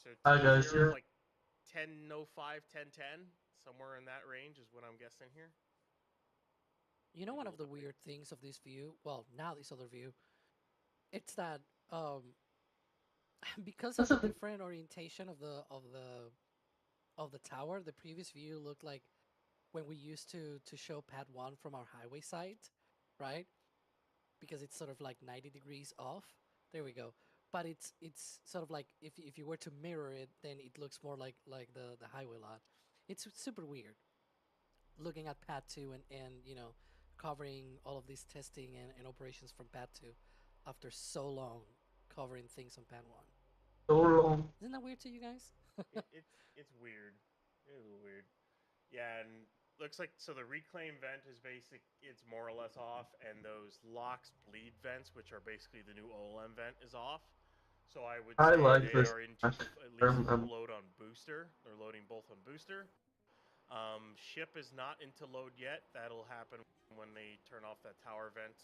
So Hi guys, T0 yeah. like 10.05, 10.10, somewhere in that range is what I'm guessing here. You know, Maybe one a of the little bit weird things of this view, well, now this other view, it's that um, because of That's the a bit. different orientation of the tower, the previous view looked like when we used to show pad one from our highway site, right? Because it's sort of like 90 degrees off. There we go. But it's sort of like if you were to mirror it, then it looks more like the highway lot. It's super weird looking at pad two and covering all of this testing and operations from pad two after so long covering things on pad one. So long. Isn't that weird to you guys? it's weird. It's a little weird. Yeah, and looks like so the reclaim vent is basic. It's more or less off, and those locks bleed vents, which are basically the new OLM vent, is off. So I would I say like they this. are into Match. at least full Um, load on booster. They're loading both on booster. Ship is not into load yet. That'll happen when they turn off that tower vent.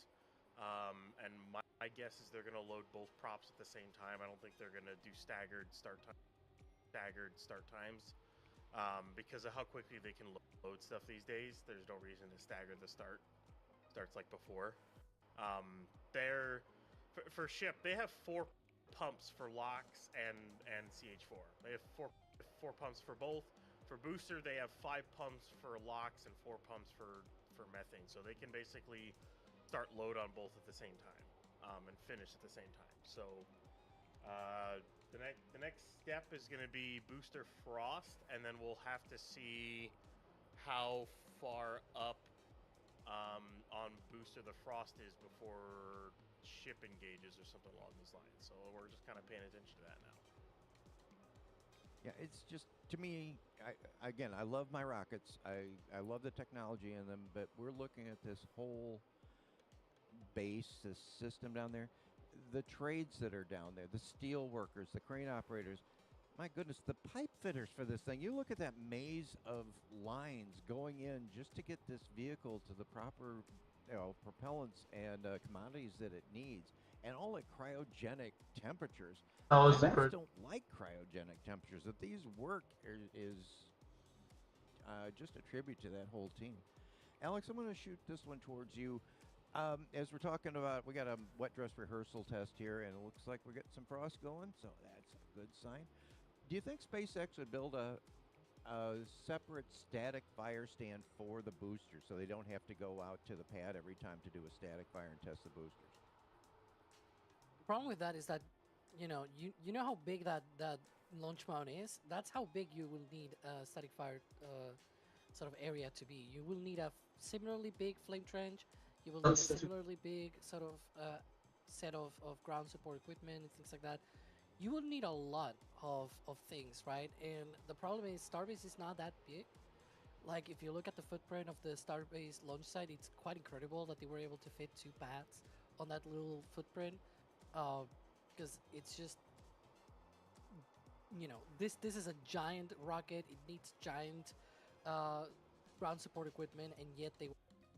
And my guess is they're going to load both props at the same time. I don't think they're going to do staggered start times because of how quickly they can load stuff these days. There's no reason to stagger the starts like before. They're for ship. They have four pumps for locks and CH4. They have four pumps for both. For booster, they have 5 pumps for locks and 4 pumps for methane. So they can basically start load on both at the same time and finish at the same time. So uh, the next step is going to be booster frost, and then we'll have to see how far up on booster the frost is before ship engages or something along these lines. So we're just kind of paying attention to that now. Yeah, it's just to me. Again, I love my rockets. I love the technology in them, but we're looking at this whole base, this system down there. The trades that are down there, the steel workers, the crane operators. My goodness, the pipe fitters for this thing. You look at that maze of lines going in just to get this vehicle to the proper, propellants and commodities that it needs, and all at cryogenic temperatures. that was Guys great. don't like cryogenic temperatures. That these work is just a tribute to that whole team. Alex, I'm going to shoot this one towards you. As we're talking about, we got a wet dress rehearsal test here, and it looks like we're getting some frost going, so that's a good sign. Do you think SpaceX would build a separate static fire stand for the boosters so they don't have to go out to the pad every time to do a static fire and test the boosters? The problem with that is that you know how big that launch mount is. That's how big you will need a static fire sort of area to be. You will need a similarly big flame trench. You will need a That's similarly big sort of set of ground support equipment and things like that. You will need a lot of things, right? And the problem is Starbase is not that big. Like if you look at the footprint of the Starbase launch site, it's quite incredible that they were able to fit 2 pads on that little footprint. Because it's just this is a giant rocket. It needs giant uh, ground support equipment, and yet they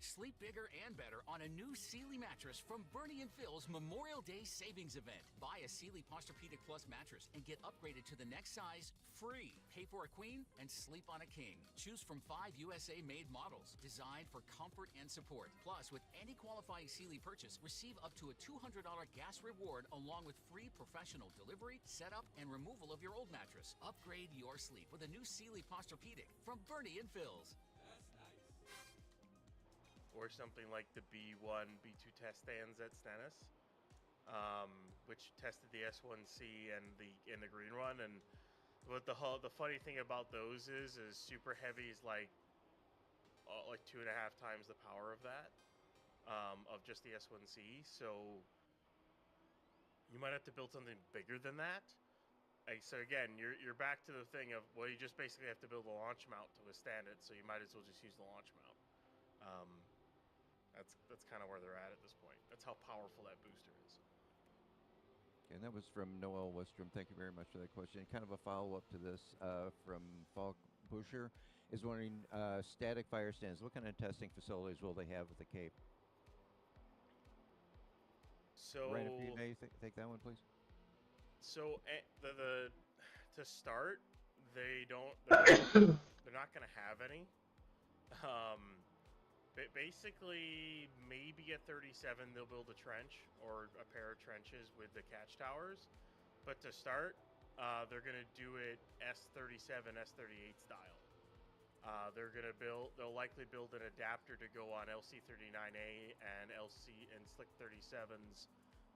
Sleep bigger and better on a new Sealy mattress from Bernie and Phil's Memorial Day Savings Event. Buy a Sealy Posturepedic Plus mattress and get upgraded to the next size free. Pay for a queen and sleep on a king. Choose from 5 USA-made models designed for comfort and support. Plus, with any qualifying Sealy purchase, receive up to a $200 gas reward along with free professional delivery, setup, and removal of your old mattress. Upgrade your sleep with a new Sealy Posturepedic from Bernie and Phil's. Or something like the B1, B2 test stands at Stennis, which tested the S1C and the green one. And what the funny thing about those is super heavy is like 2.5 times the power of that of just the S1C. So you might have to build something bigger than that. Like, so again, you're back to the thing of, well, you just basically have to build a launch mount to withstand it. So you might as well just use the launch mount. That's kind of where they're at this point. That's how powerful that booster is. And that was from Noel Westrom. Thank you very much for that question. Kind of a follow-up to this from Falk Busher is wondering, static fire stands, what kind of testing facilities will they have at the Cape? Ryan, if you So may take that one, please. so the to start, they don't. They're not going to have any. Basically, maybe at 37 they'll build a trench or a pair of trenches with the catch towers. But to start, they're going to do it S37, S38 style. They'll likely build an adapter to go on LC39A and LC and Slick 37s.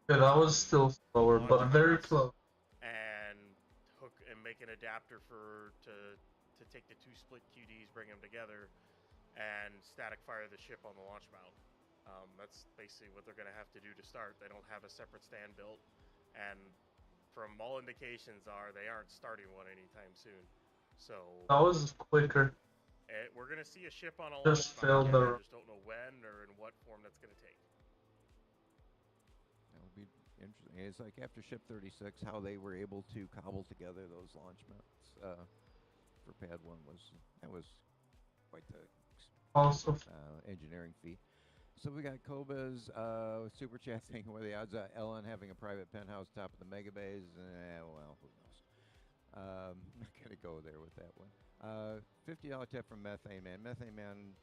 Yeah, that was still slower, but very close. And hook and make an adapter to take the two split QDs, bring them together, and static fire the ship on the launch mount. That's basically what they're going to have to do to start. They don't have a separate stand built, and from all indications they aren't starting one anytime soon. So that was quicker. We're going to see a ship on a launch mount. I just don't know when or in what form that's going to take. That would be interesting. It's like after Ship 36, how they were able to cobble together those launch mounts for Pad 1 was quite the awesome engineering feat. So we got Koba's super chat thing. What are the odds of Ellen having a private penthouse top of the mega bays? Well, who knows? Not gonna go there with that one. $50 tip from Methane Man. Methane Man,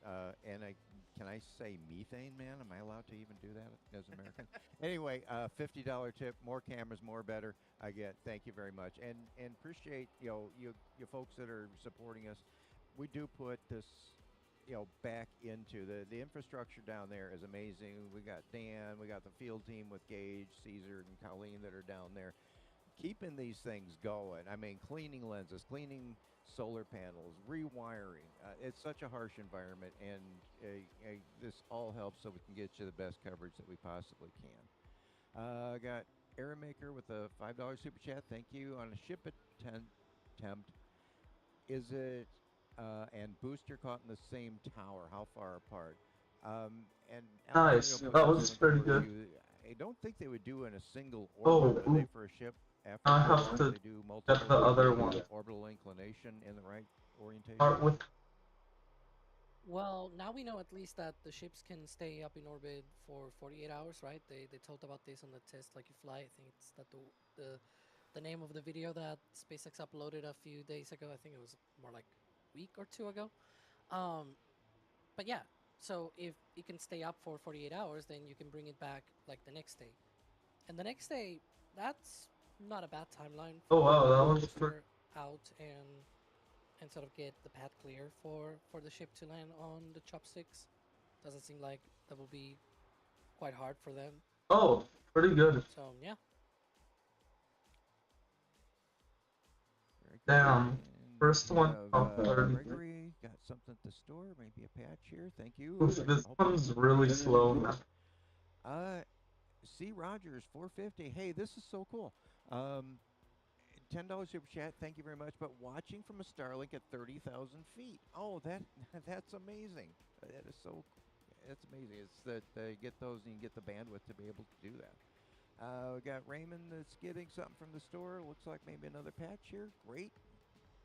can I say Methane Man? Am I allowed to even do that as an American? Anyway, $50 tip. More cameras, more better. I get. Thank you very much, and appreciate you folks that are supporting us. We do put this back into the infrastructure down there is amazing. We got Dan, we got the field team with Gage, Caesar, and Colleen that are down there, keeping these things going. I mean, cleaning lenses, cleaning solar panels, rewiring. It's such a harsh environment, and this all helps so we can get you the best coverage that we possibly can. Got Aaron Maker with a $5 super chat. Thank you. On a ship attempt, is it and booster caught in the same tower? How far apart? And nice. That was pretty good. I don't think they would do in a single orbit. Are they for a ship? After I have to they do multiple get the other one. Orbital inclination in the right orientation. Well, now we know at least that the ships can stay up in orbit for 48 hours, right? They talked about this on the test like you fly. I think it's that the name of the video that SpaceX uploaded a few days ago. I think it was more like a week or two ago. But yeah, so if it can stay up for 48 hours, then you can bring it back like the next day. And the next day, that's not a bad timeline. Oh wow, that was out and sort of get the path clear for the ship to land on the chopsticks. Doesn't seem like that will be quite hard for them. Oh, pretty good. So yeah. Damn. First one of Gregory got something to store, maybe a patch here. Thank you. Oof, this one's really slow now. C. Rogers, 450. Hey, this is so cool. $10 super chat. Thank you very much. But watching from a Starlink at 30,000 feet. Oh, that's amazing. That's amazing. It's that you get those and you get the bandwidth to be able to do that. We got Raymond that's getting something from the store. Looks like maybe another patch here. Great.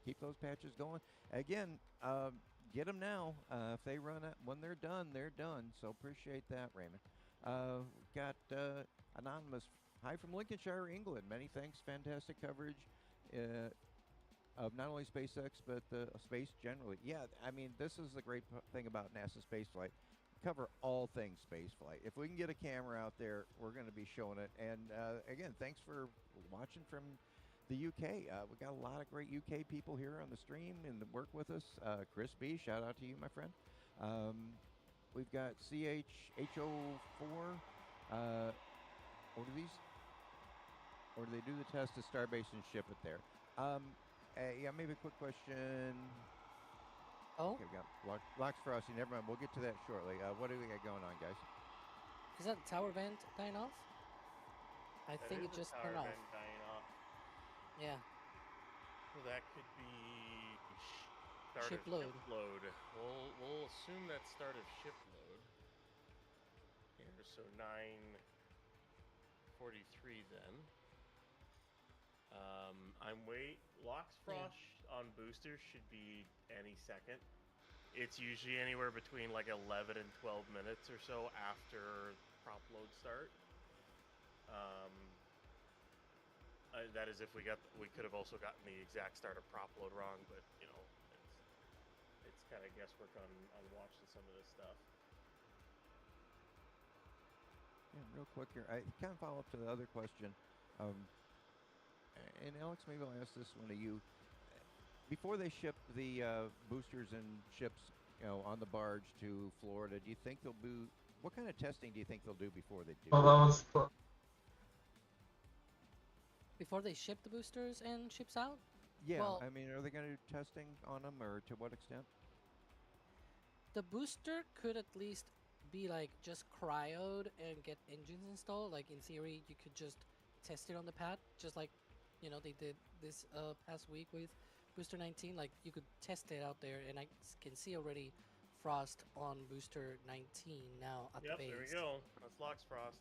Keep those patches going. Again, get them now. If they run out, when they're done, they're done. So appreciate that, Raymond. Got Anonymous. Hi from Lincolnshire, England. Many thanks. Fantastic coverage of not only SpaceX, but space generally. Yeah, I mean, this is the great thing about NASA spaceflight. Cover all things spaceflight. If we can get a camera out there, we're going to be showing it. And again, thanks for watching from the UK. We got a lot of great UK people here on the stream and work with us. Chris B, shout out to you, my friend. We've got CHHO4. What are these? Or do they do the test at Starbase and ship it there? Yeah, maybe a quick question. Oh? Okay, we got Locks Frosty. Never mind. We'll get to that shortly. What do we got going on, guys? Is that tower vent dying off? I think it just turned off. Dying off. Yeah. So that could be Ship load. We'll assume that's start of ship load. Here, so 9:43 then. Locks Frost on boosters should be any second. It's usually anywhere between like 11 and 12 minutes or so after prop load start. That is if we could have also gotten the exact start of prop load wrong, but you know, it's kind of guesswork on watching some of this stuff. Yeah, real quick here. I kind of follow up to the other question. And Alex, maybe I'll ask this one to you. Before they ship the boosters and ships, on the barge to Florida, do you think they'll do? What kind of testing do you think they'll do before they do? Well, that was Before they ship the boosters and ships out? Yeah, Well, I mean, are they going to do testing on them, or to what extent? the booster could at least be like just cryoed and get engines installed. Like in theory, you could just test it on the pad, just like they did this past week with Booster 19. Like you could test it out there, and I can see already frost on Booster 19 now at the base. There we go. That's Lox Frost.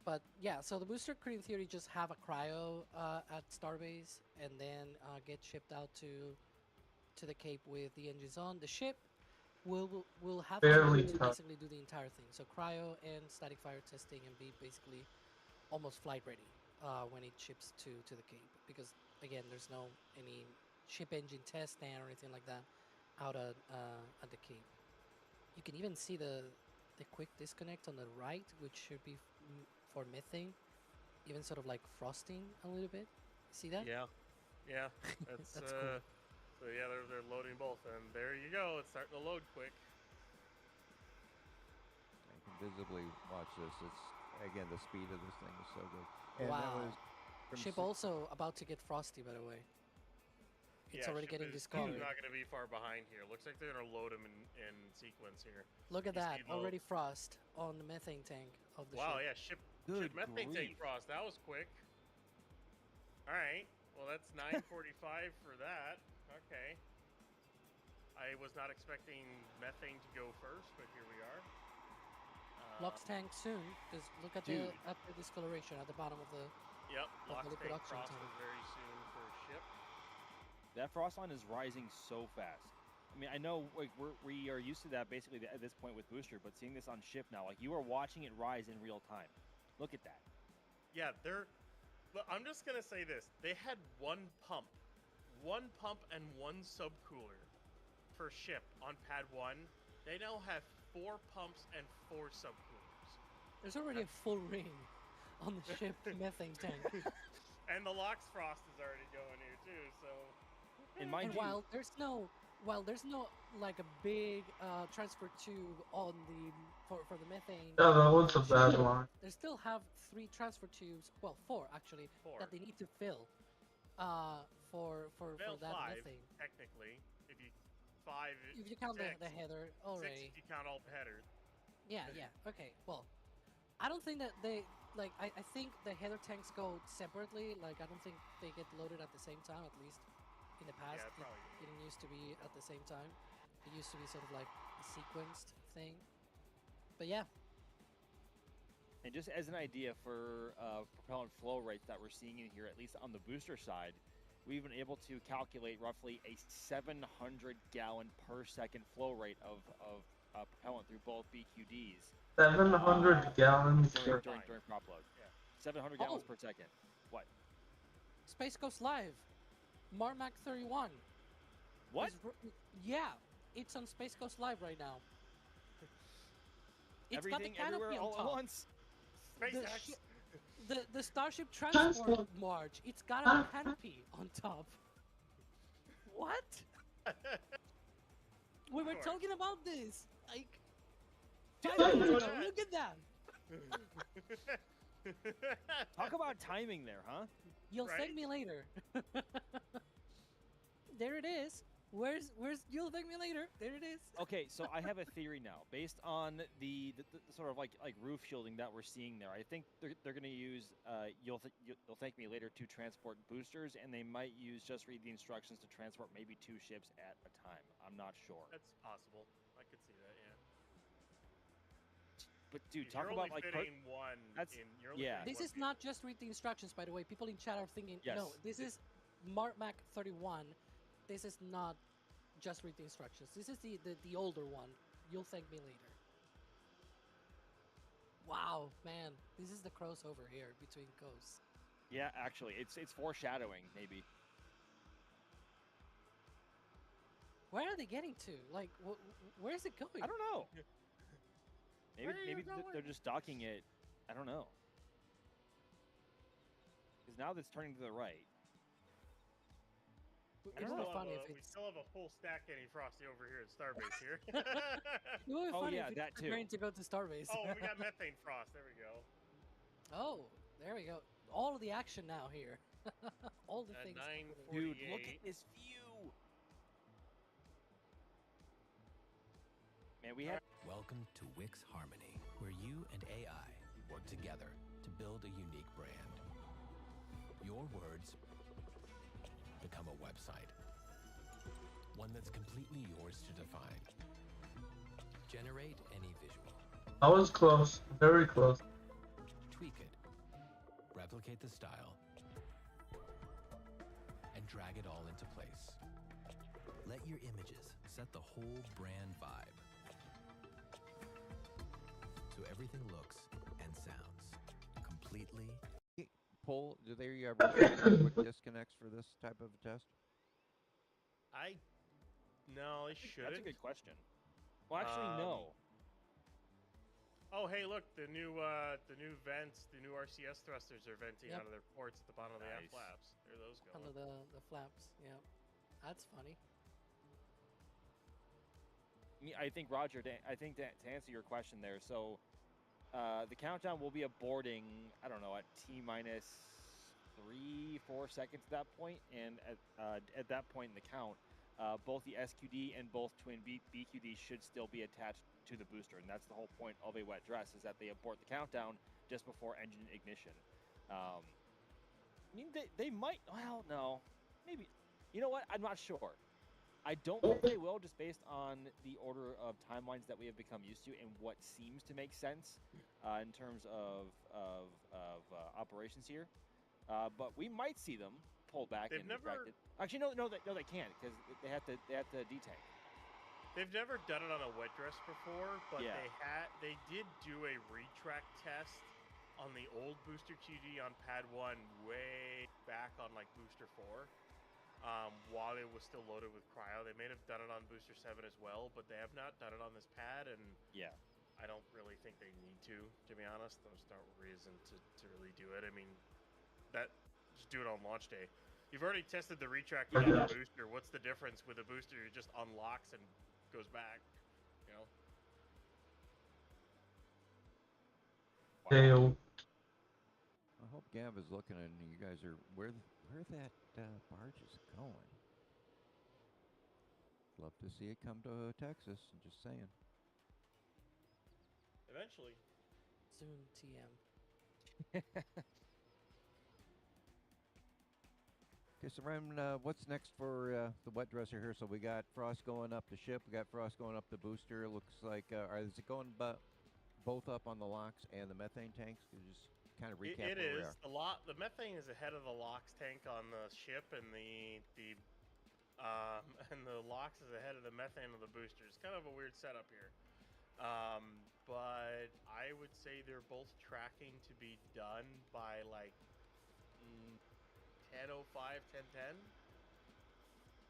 But yeah, so the booster could in theory just have a cryo at Starbase and then get shipped out to the Cape with the engines on. The ship will have Barely to touch. basically do the entire thing. So cryo and static fire testing and be basically almost flight ready when it ships to the Cape, because again, there's no any ship engine test stand or anything like that out at the Cape. You can even see the quick disconnect on the right, which should be for methane, even sort of like frosting a little bit. See that? Yeah, that's That's cool. So yeah, they're loading both, and there you go. It's starting to load quick. I can visibly watch this. It's again, the speed of this thing is so good. And that Wow. was from Ship also about to get frosty, by the way. It's Yeah, already ship getting is discolored. not going to be far behind here. Looks like they're going to load them in sequence here. Look at You that, see the- already frost on the methane tank of the Wow, ship. yeah, ship Good methane tank grief. frost. That was quick. All right, well that's 9:45 for that. Okay. I was not expecting methane to go first, but here we are. Lux tank soon, because look at Dude. the discoloration at the bottom of the. Yep, the Lox liquid tank oxygen frost tank. is very soon for ship. That frost line is rising so fast. I mean, I know like we are used to that basically at this point with booster, but seeing this on ship now, like you are watching it rise in real time. Look at that. Yeah, look, I'm just gonna say this: they had one pump and one subcooler for ship on pad 1. They now have 4 pumps and 4 subcoolers. There's already a full ring on the ship methane tank. And the Lox Frost is already going here too, so And mind And you, while there's no like a big transfer tube on the for the methane, Yeah, that was a bad line. they still have 3 transfer tubes. Well, 4 actually 4. that they need to fill for Well, that 5 methane. technically. If you 5 If you count the 6, header 6 already. if you count all the headers. Yeah, okay. Well, I don't think that they like. I think the header tanks go separately. Like, I don't think they get loaded at the same time. At least in the past, Yeah, probably. it didn't used to be at the same time. It used to be sort of like a sequenced thing. But yeah, and just as an idea for propellant flow rates that we're seeing in here, at least on the booster side, we've been able to calculate roughly a 700 gallon per second flow rate of propellant through both BQDs 700 gallons. during prop load. Yeah. 700 gallons Oh. per second. What? Space Coast Live, Marmac 31. What? Yeah, it's on Space Coast Live right now. It's Everything, got the everywhere, canopy on all at top. once. SpaceX. The Starship Transport March. It's got a canopy on top. What? We were course. talking about this. Like, Yeah, 5 minutes you ago. know. Look at that. Talk about timing there, huh? You'll Right? thank me later. There it is. Where's you'll thank me later? There it is. Okay, so I have a theory now, based on the sort of like roof shielding that we're seeing there. I think they're going to use you'll thank me later to transport boosters, and they might use just read the instructions to transport maybe 2 ships at a time. I'm not sure. That's possible. I could see that, yeah. But dude, If talk you're about only like fitting one that's- in you're only yeah. fitting This is one not just read the instructions, by the way. People in chat are thinking, Yes. no, this is Marmac 31. This is not just read the instructions. This is the older one. You'll thank me later. Wow, man, this is the crossover here between coasts. Yeah, actually, it's foreshadowing maybe. Where are they getting to? Like, where is it going? I don't know. Where are you Maybe going? they're just docking it. I don't know. Because now that's turning to the right. It don't would know. be funny if We it's. still have a full stack Annie Frosty over here at Starbase here. It would be Oh, funny yeah, if it's that too. preparing to go to Starbase. Oh, we got Methane Frost. There we go. Oh, there we go. All of the action now here. All the At things. 9:40. Dude, look 48. at this view. Man, we had. Welcome to Wix Harmony, where you and AI work together to build a unique brand. Your words become a website, one that's completely yours to define. Generate any visual, I was close, very close. tweak it, replicate the style, and drag it all into place. Let your images set the whole brand vibe, so everything looks and sounds completely. Pull, do they ever quick disconnects for this type of a test? No, they shouldn't. That's a good question. Well, actually, no. Oh, hey, look, the new vents, the new RCS thrusters are venting Yep. out of their ports at the bottom of the F Nice. flaps. There are those going. Under the flaps. Yeah, that's funny. I think Roger. I think that to answer your question there, so the countdown will be aborting. I don't know at T-minus 3-4 seconds at that point, and at that point in the count, both the SQD and both twin BQD should still be attached to the booster, and that's the whole point of a wet dress is that they abort the countdown just before engine ignition. I mean, they might. Well, no, maybe. You know what? I'm not sure. I don't think they will, just based on the order of timelines that we have become used to and what seems to make sense in terms of operations here. But we might see them pull back They've and never- retract it. Actually, no, they can't because they have to detank. They've never done it on a wet dress before, but Yeah. they did do a retract test on the old booster QD on pad 1 way back on like booster 4. While it was still loaded with cryo. They may have done it on booster 7 as well, but they have not done it on this pad, and Yeah. I don't really think they need to be honest. There's no reason to really do it. I mean, just do it on launch day. You've already tested the retract on the booster. What's the difference with a booster? It just unlocks and goes back, you know? Dale. I hope Gav is looking and you guys are where that barge is going. Love to see it come to Texas. Just saying. Eventually. Soon, TM. Okay, so Ryan, what's next for the wet dresser here? So we got Frost going up the ship. We got Frost going up the booster. It looks like is it going both up on the locks and the methane tanks? Could you just kind of recap It where we is. are? The methane is ahead of the LOX tank on the ship, and the LOX is ahead of the methane on the booster. It's kind of a weird setup here. But I would say they're both tracking to be done by like 10:05, 10:10.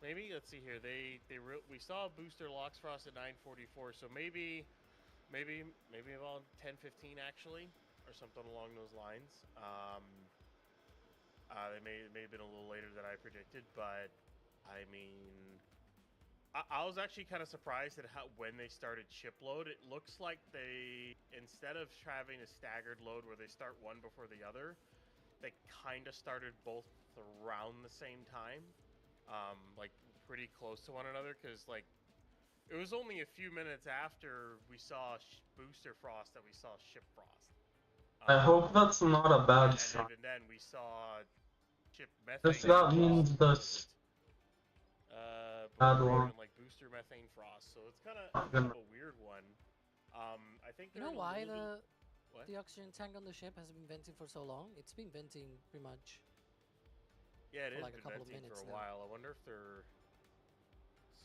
Maybe. Let's see here. We saw booster LOX Frost at 9:44, so maybe about 10:15 actually, or something along those lines. They may have been a little later than I predicted, but I mean, I was actually kind of surprised at when they started ship load. It looks like they, instead of having a staggered load where they start one before the other, they kind of started both around the same time, like pretty close to one another, because like it was only a few minutes after we saw booster Frost that we saw ship Frost. I hope that's not a bad And sign. even then, we saw ship methane. If that means Frost. bad Or one. even like booster methane Frost, so it's kind Not of gonna- a weird one. I think You know why What? the oxygen tank on the ship has been venting for so long? It's been venting pretty much. Yeah, it for has like a been couple of venting for minutes a now. while. I wonder if they're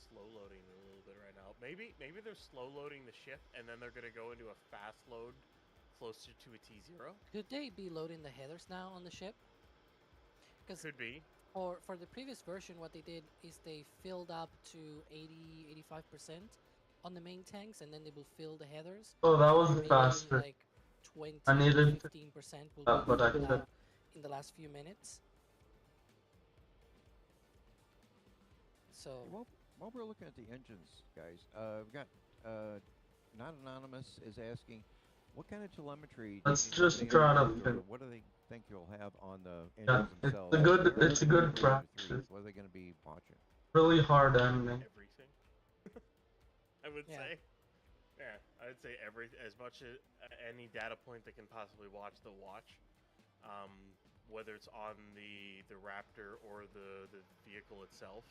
slow loading a little bit right now. Maybe they're slow loading the ship and then they're gonna go into a fast load closer to a T0. Could they be loading the headers now on the ship? Because Could be. for the previous version, what they did is they filled up to 80-85% on the main tanks, and then they will fill the headers. Oh, that was Maybe faster. like 20 I needed 15% will that, be but I filled couldn't. up in the last few minutes. So While we're looking at the engines, guys, we've got not anonymous is asking, what kind of telemetry? Do Let's you think just they try have, to or fit. what do they think you'll have on the Yeah, engines themselves? it's a good practice. What are they going to be watching? Really hard ending. Everything. I would Yeah. say. Yeah, I would say as much as any data point that can possibly watch, they'll watch. Whether it's on the Raptor or the vehicle itself.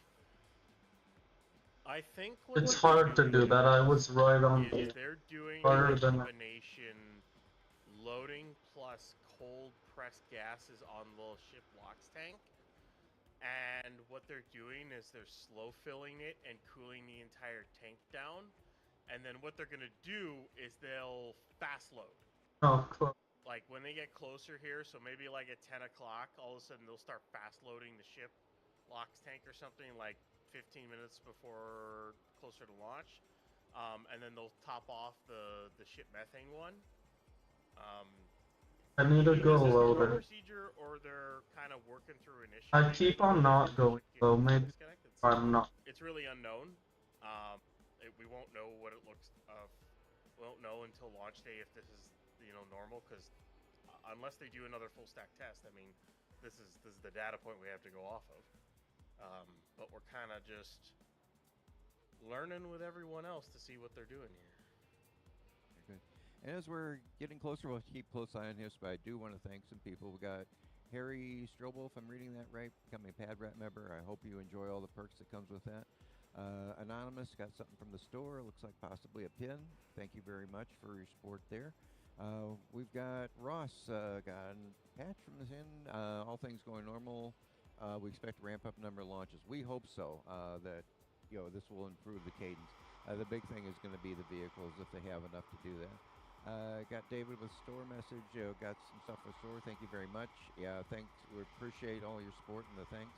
I think what It's they're hard to do doing that. I was right on is the they're doing harder a than combination loading plus cold pressed gases on the ship LOX tank. And what they're doing is they're slow filling it and cooling the entire tank down. And then what they're going to do is they'll fast load. oh, close. Like when they get closer here, so maybe like at 10 o'clock, all of a sudden they'll start fast loading the ship LOX tank or something like 15 minutes before closer to launch. And then they'll top off the ship methane one. I need to Either go this is the lower. procedure or they're kind of working through initially. I keep on not going low. Maybe I'm not. It's really unknown. We won't know what it looks. We won't know until launch day if this is normal, because unless they do another full stack test, I mean, this is the data point we have to go off of. But we're kind of just learning with everyone else to see what they're doing here. Good. And as we're getting closer, we'll keep close eye on this, but I do want to thank some people. We got Harry Strobel, if I'm reading that right, becoming a PadRat member. I hope you enjoy all the perks that comes with that. Anonymous got something from the store. Looks like possibly a pin. Thank you very much for your support there. We've got Ross, got a patch from this in. All things going normal. We expect to ramp up number of launches. We hope so, that this will improve the cadence. The big thing is going to be the vehicles, if they have enough to do that. Got David with store message. Got some stuff for store. Thank you very much. Yeah, thanks. We appreciate all your support and the thanks.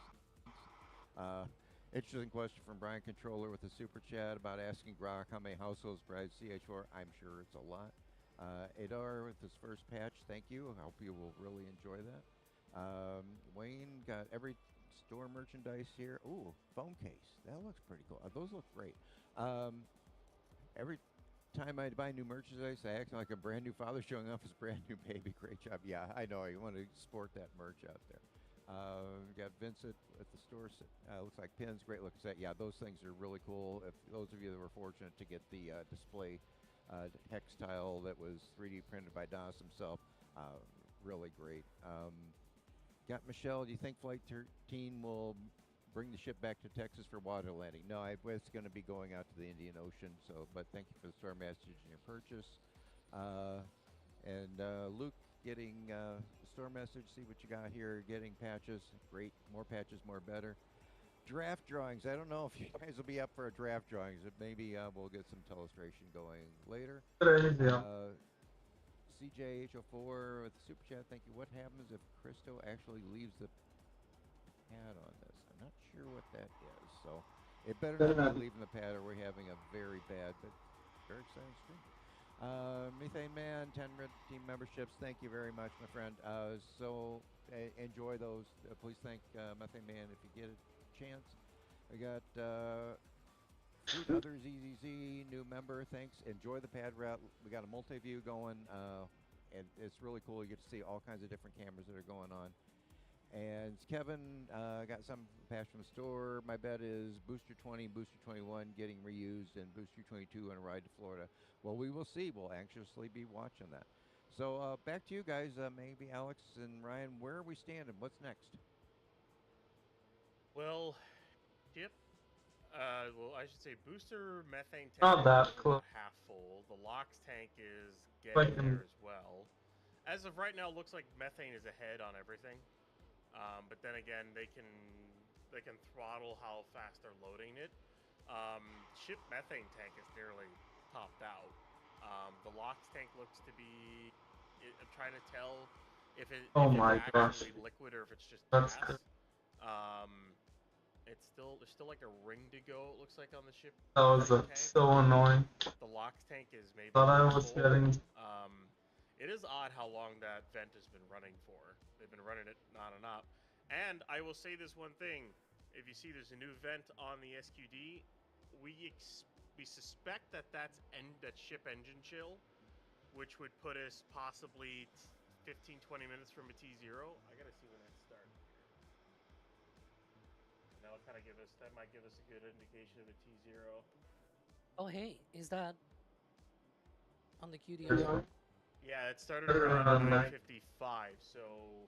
Interesting question from Brian Controller with the super chat about asking Grok how many households provides CH4. I'm sure it's a lot. Adar with his first patch. Thank you. I hope you will really enjoy that. Wayne got every store merchandise here. Ooh, phone case. That looks pretty cool. Those look great. Every time I buy new merchandise, I act like a brand new father showing off his brand new baby. Great job. Yeah, I know. You want to sport that merch out there. Got Vincent at the store. Looks like pins. Great looking set. Yeah, those things are really cool. If those of you that were fortunate to get the display hex tile that was 3D printed by Doss himself, really great. Got Michelle. Do you think Flight 13 will bring the ship back to Texas for water landing? No, it's going to be going out to the Indian Ocean. But thank you for the store message and your purchase. And Luke getting the store message. See what you got here. Getting patches. Great. More patches, more better. Draft drawings. I don't know if you guys will be up for a draft drawings. Maybe we'll get some illustration going later. CJ804 with the super chat. Thank you. What happens if Christo actually leaves the pad on this? I'm not sure what that is. So it better not be leaving the pad, or we're having a very bad, but very exciting stream. Methane Man, 10 Red Team memberships. Thank you very much, my friend. Enjoy those. Please thank Methane Man if you get a chance. We got Others EZZ, new member. Thanks. Enjoy the pad route. We got a multi-view going, and it's really cool. You get to see all kinds of different cameras that are going on. And Kevin got some patch from the store. My bet is Booster 20, Booster 21 getting reused, and Booster 22 on a ride to Florida. Well, we will see. We'll anxiously be watching that. So back to you guys. Maybe Alex and Ryan, where are we standing? What's next? Well, Chip. I should say booster methane tank Not that is close. about half full. The LOX tank is getting there as well. As of right now, it looks like methane is ahead on everything. But then again, they can throttle how fast they're loading it. Ship methane tank is nearly topped out. The LOX tank looks to be I'm trying to tell if Oh it's my gosh. actually liquid or if it's just That's gas. good. There's still like a ring to go. It looks like on the ship. That was tank. so annoying. The LOX tank is maybe. Thought I was full. getting. It is odd how long that vent has been running for. They've been running it on and off. And I will say this one thing: if you see there's a new vent on the SQD, we suspect that that's that ship engine chill, which would put us possibly 15-20 minutes from a T0. I gotta see when that starts. And that'll kind of might give us a good indication of a T0. Oh, hey, is that on the QD? Yeah, it started around 9:55, so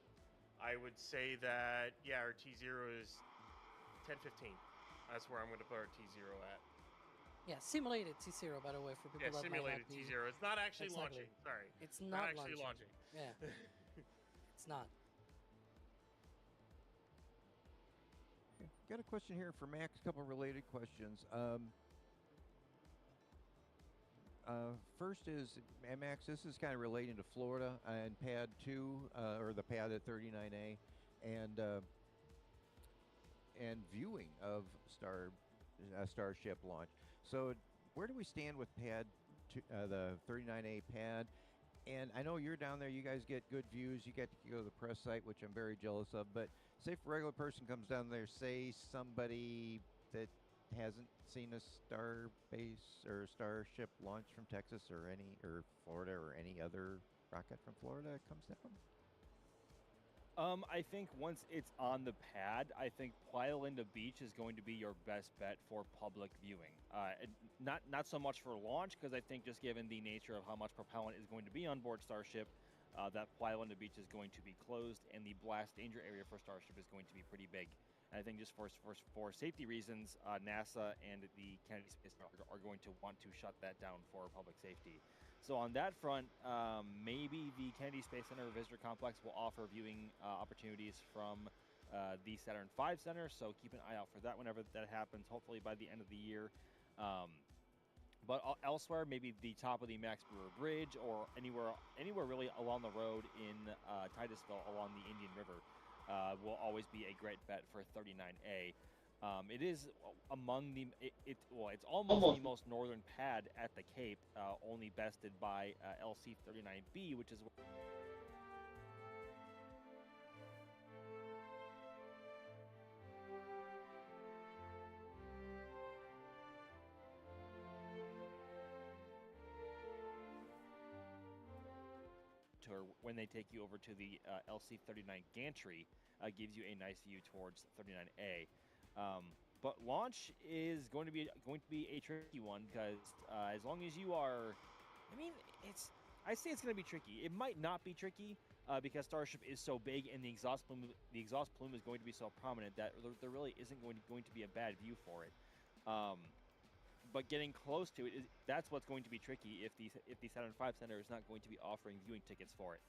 I would say that, yeah, our T0 is 10:15. That's where I'm going to put our T0 at. Yeah, simulated T0, by the way, for people that simulated might not be... T0. It's not actually Exactly. launching. Sorry. It's not actually launching. Yeah. It's not. Got a question here for Max. A couple related questions. First is, Max, this is kind of relating to Florida and Pad 2, or the pad at 39A, and viewing of Starship launch. So where do we stand with Pad 2, the 39A pad? And I know you're down there, you guys get good views, you get to go to the press site, which I'm very jealous of, but say if a regular person comes down there, say somebody that hasn't seen a Starbase or Starship launch from Texas or Florida or any other rocket from Florida comes down? I think once it's on the pad, I think Playa Linda Beach is going to be your best bet for public viewing. Not so much for launch, because I think just given the nature of how much propellant is going to be on board Starship, that Playa Linda Beach is going to be closed, and the blast danger area for Starship is going to be pretty big. And I think just for safety reasons, NASA and the Kennedy Space Center are going to want to shut that down for public safety. So on that front, maybe the Kennedy Space Center Visitor Complex will offer viewing opportunities from the Saturn V Center, so keep an eye out for that whenever that happens, hopefully by the end of the year. But elsewhere, maybe the top of the Max Brewer Bridge or anywhere really along the road in Titusville along the Indian River will always be a great bet for 39A. It is among the it's almost the most northern pad at the Cape, only bested by LC-39B, which is when they take you over to the LC-39 gantry, gives you a nice view towards 39A. But launch is going to be a tricky one, because as long as you are, I say it's going to be tricky. It might not be tricky because Starship is so big and the exhaust plume is going to be so prominent that there really isn't going to be a bad view for it. But getting close to it, that's what's going to be tricky if the Saturn V Center is not going to be offering viewing tickets for it.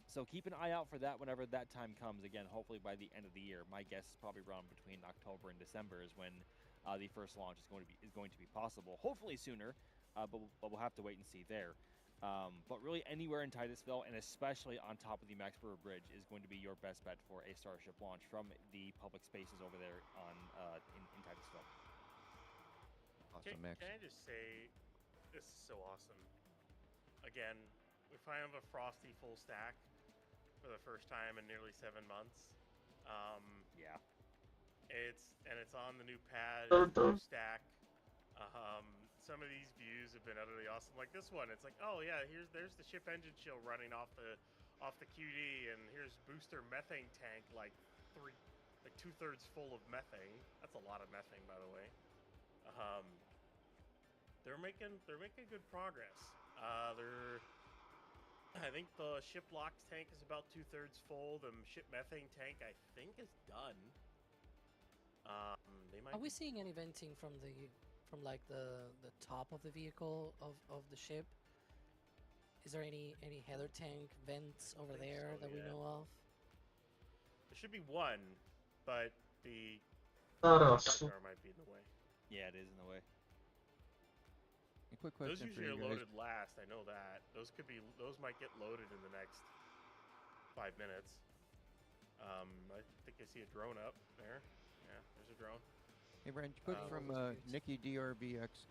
So keep an eye out for that whenever that time comes. Again, hopefully by the end of the year. My guess is probably around between October and December is when the first launch is going to be possible. Hopefully sooner, but we'll have to wait and see there. But really, anywhere in Titusville, and especially on top of the Max Brewer Bridge, is going to be your best bet for a Starship launch from the public spaces over there in Titusville. Awesome, Max. Can I just say, this is so awesome. Again, if I have a Frosty full stack for the first time in nearly 7 months, yeah, it's on the new pad, new stack. Some of these views have been utterly awesome. Like this one, it's like, oh yeah, there's the ship engine chill running off the QD, and here's booster methane tank like 2/3 full of methane. That's a lot of methane, by the way. They're making good progress. I think the ship LOX tank is about 2/3 full. The ship methane tank, I think, is done. Are we seeing any venting from like the top of the vehicle of the ship? Is there any header tank vents over there that we know of? There should be one, but the car might be in the way. Yeah, it is in the way. A quick Those question for usually you are guys. loaded last. I know that. Those might get loaded in the next 5 minutes. I think I see a drone up there. Yeah, there's a drone. Hey, Brian, quick Oh, from that's cute. Nikki DRVX.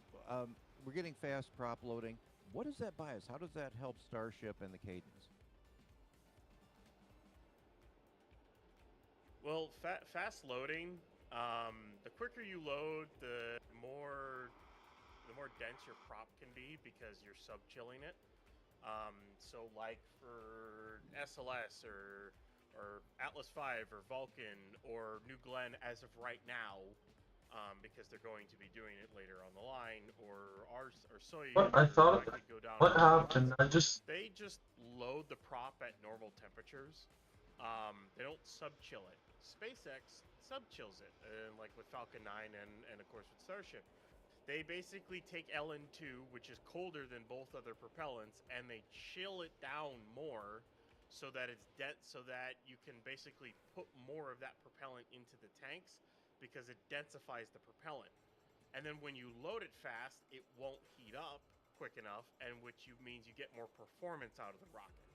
We're getting fast prop loading. What does that buy us? How does that help Starship and the cadence? Well, fast loading. The quicker you load, the more dense your prop can be because you're sub chilling it. So like for SLS or Atlas 5 or Vulcan or New Glenn as of right now, because they're going to be doing it later on the line, or Soyuz. What I thought? Could go down What a little bit. happened? They just load the prop at normal temperatures. They don't sub-chill it. SpaceX sub-chills it, like with Falcon 9 and of course with Starship. They basically take LN2, which is colder than both other propellants, and they chill it down more so that it's so that you can basically put more of that propellant into the tanks because it densifies the propellant. And then when you load it fast, it won't heat up quick enough, and which means you get more performance out of the rocket.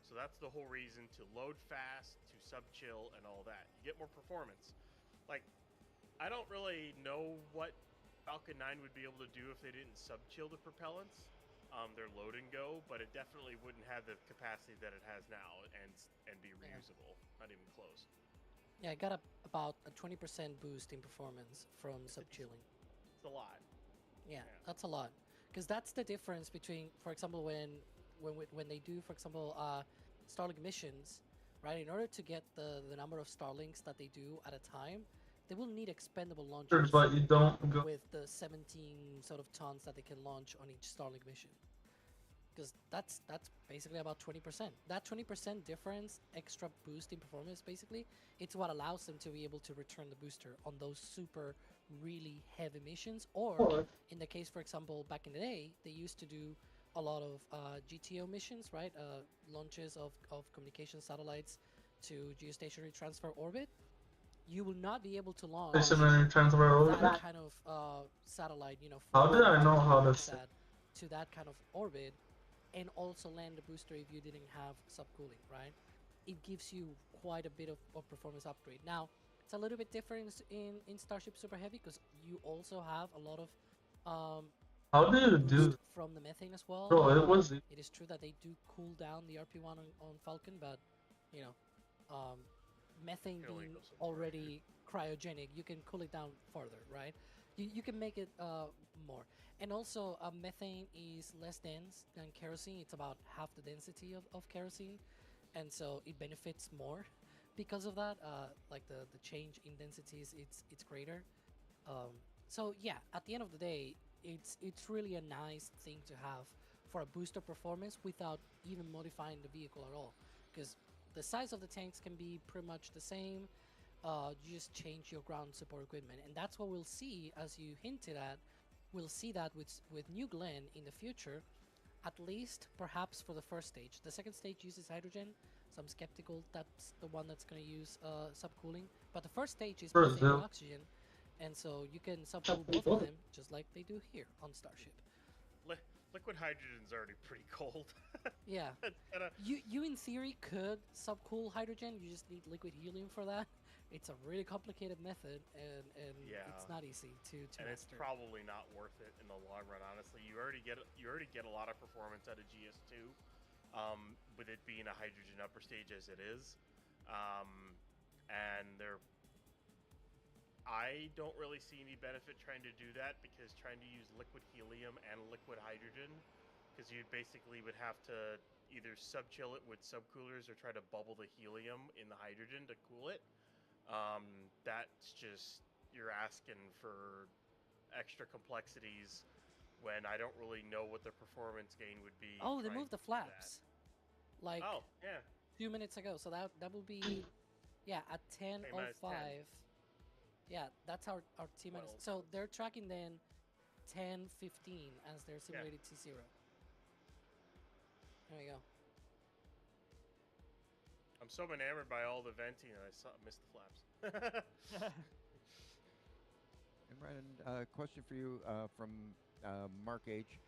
So that's the whole reason to load fast, to sub-chill, and all that. You get more performance. Like, I don't really know what Falcon 9 would be able to do if they didn't sub-chill the propellants, their load and go, but it definitely wouldn't have the capacity that it has now and be reusable. Not even close. Yeah, I got about a 20% boost in performance from sub-chilling. It's a lot. Yeah, that's a lot. Because that's the difference between, for example, when they do, for example, Starlink missions, right? In order to get the number of Starlinks that they do at a time, they will need expendable launchers But you don't go. with the 17 sort of tons that they can launch on each Starlink mission. Because that's basically about 20%. That 20% difference, extra boost in performance, basically, it's what allows them to be able to return the booster on those super, really heavy missions. Or, in the case, for example, back in the day, they used to do a lot of GTO missions, right? Launches of communication satellites to geostationary transfer orbit. You will not be able to launch Stationary transfer over. that kind of satellite, How did I know how to to that kind of orbit, and also land the booster if you didn't have subcooling, right? It gives you quite a bit of performance upgrade. Now, it's a little bit different in Starship Super Heavy because you also have a lot of How do you do? boost from the methane as well. Bro, it was. It is true that they do cool down the RP1 on Falcon, but methane being already cryogenic, you can cool it down further, right? You can make it more. And also, methane is less dense than kerosene. It's about half the density of kerosene, and so it benefits more because of that. Like the change in densities, it's greater. So yeah, at the end of the day, it's really a nice thing to have for a booster performance without even modifying the vehicle at all, because the size of the tanks can be pretty much the same. You just change your ground support equipment, and that's what we'll see, as you hinted at. We'll see that with New Glenn in the future, at least perhaps for the first stage. The second stage uses hydrogen, so I'm skeptical that's the one that's going to use subcooling. But the first stage is methane and oxygen, and so you can subcool both of them just like they do here on Starship. Liquid hydrogen's already pretty cold. Yeah. You in theory could subcool hydrogen. You just need liquid helium for that. It's a really complicated method, and it's not easy to and master. It's probably not worth it in the long run. Honestly, you already get a lot of performance out of GS2, with it being a hydrogen upper stage as it is, and I don't really see any benefit trying to do that, because trying to use liquid helium and liquid hydrogen, because you basically would have to either sub-chill it with subcoolers or try to bubble the helium in the hydrogen to cool it. That's just, you're asking for extra complexities when I don't really know what the performance gain would be. Oh, they moved the flaps. Like, oh, yeah. 2 minutes ago. So that will be, yeah, at 10:05. Yeah, that's our T minus. So they're tracking then 10:15 as their simulated T0. There we go. I'm so enamored by all the venting that I missed the flaps. And Ryan, question for you from Mark H.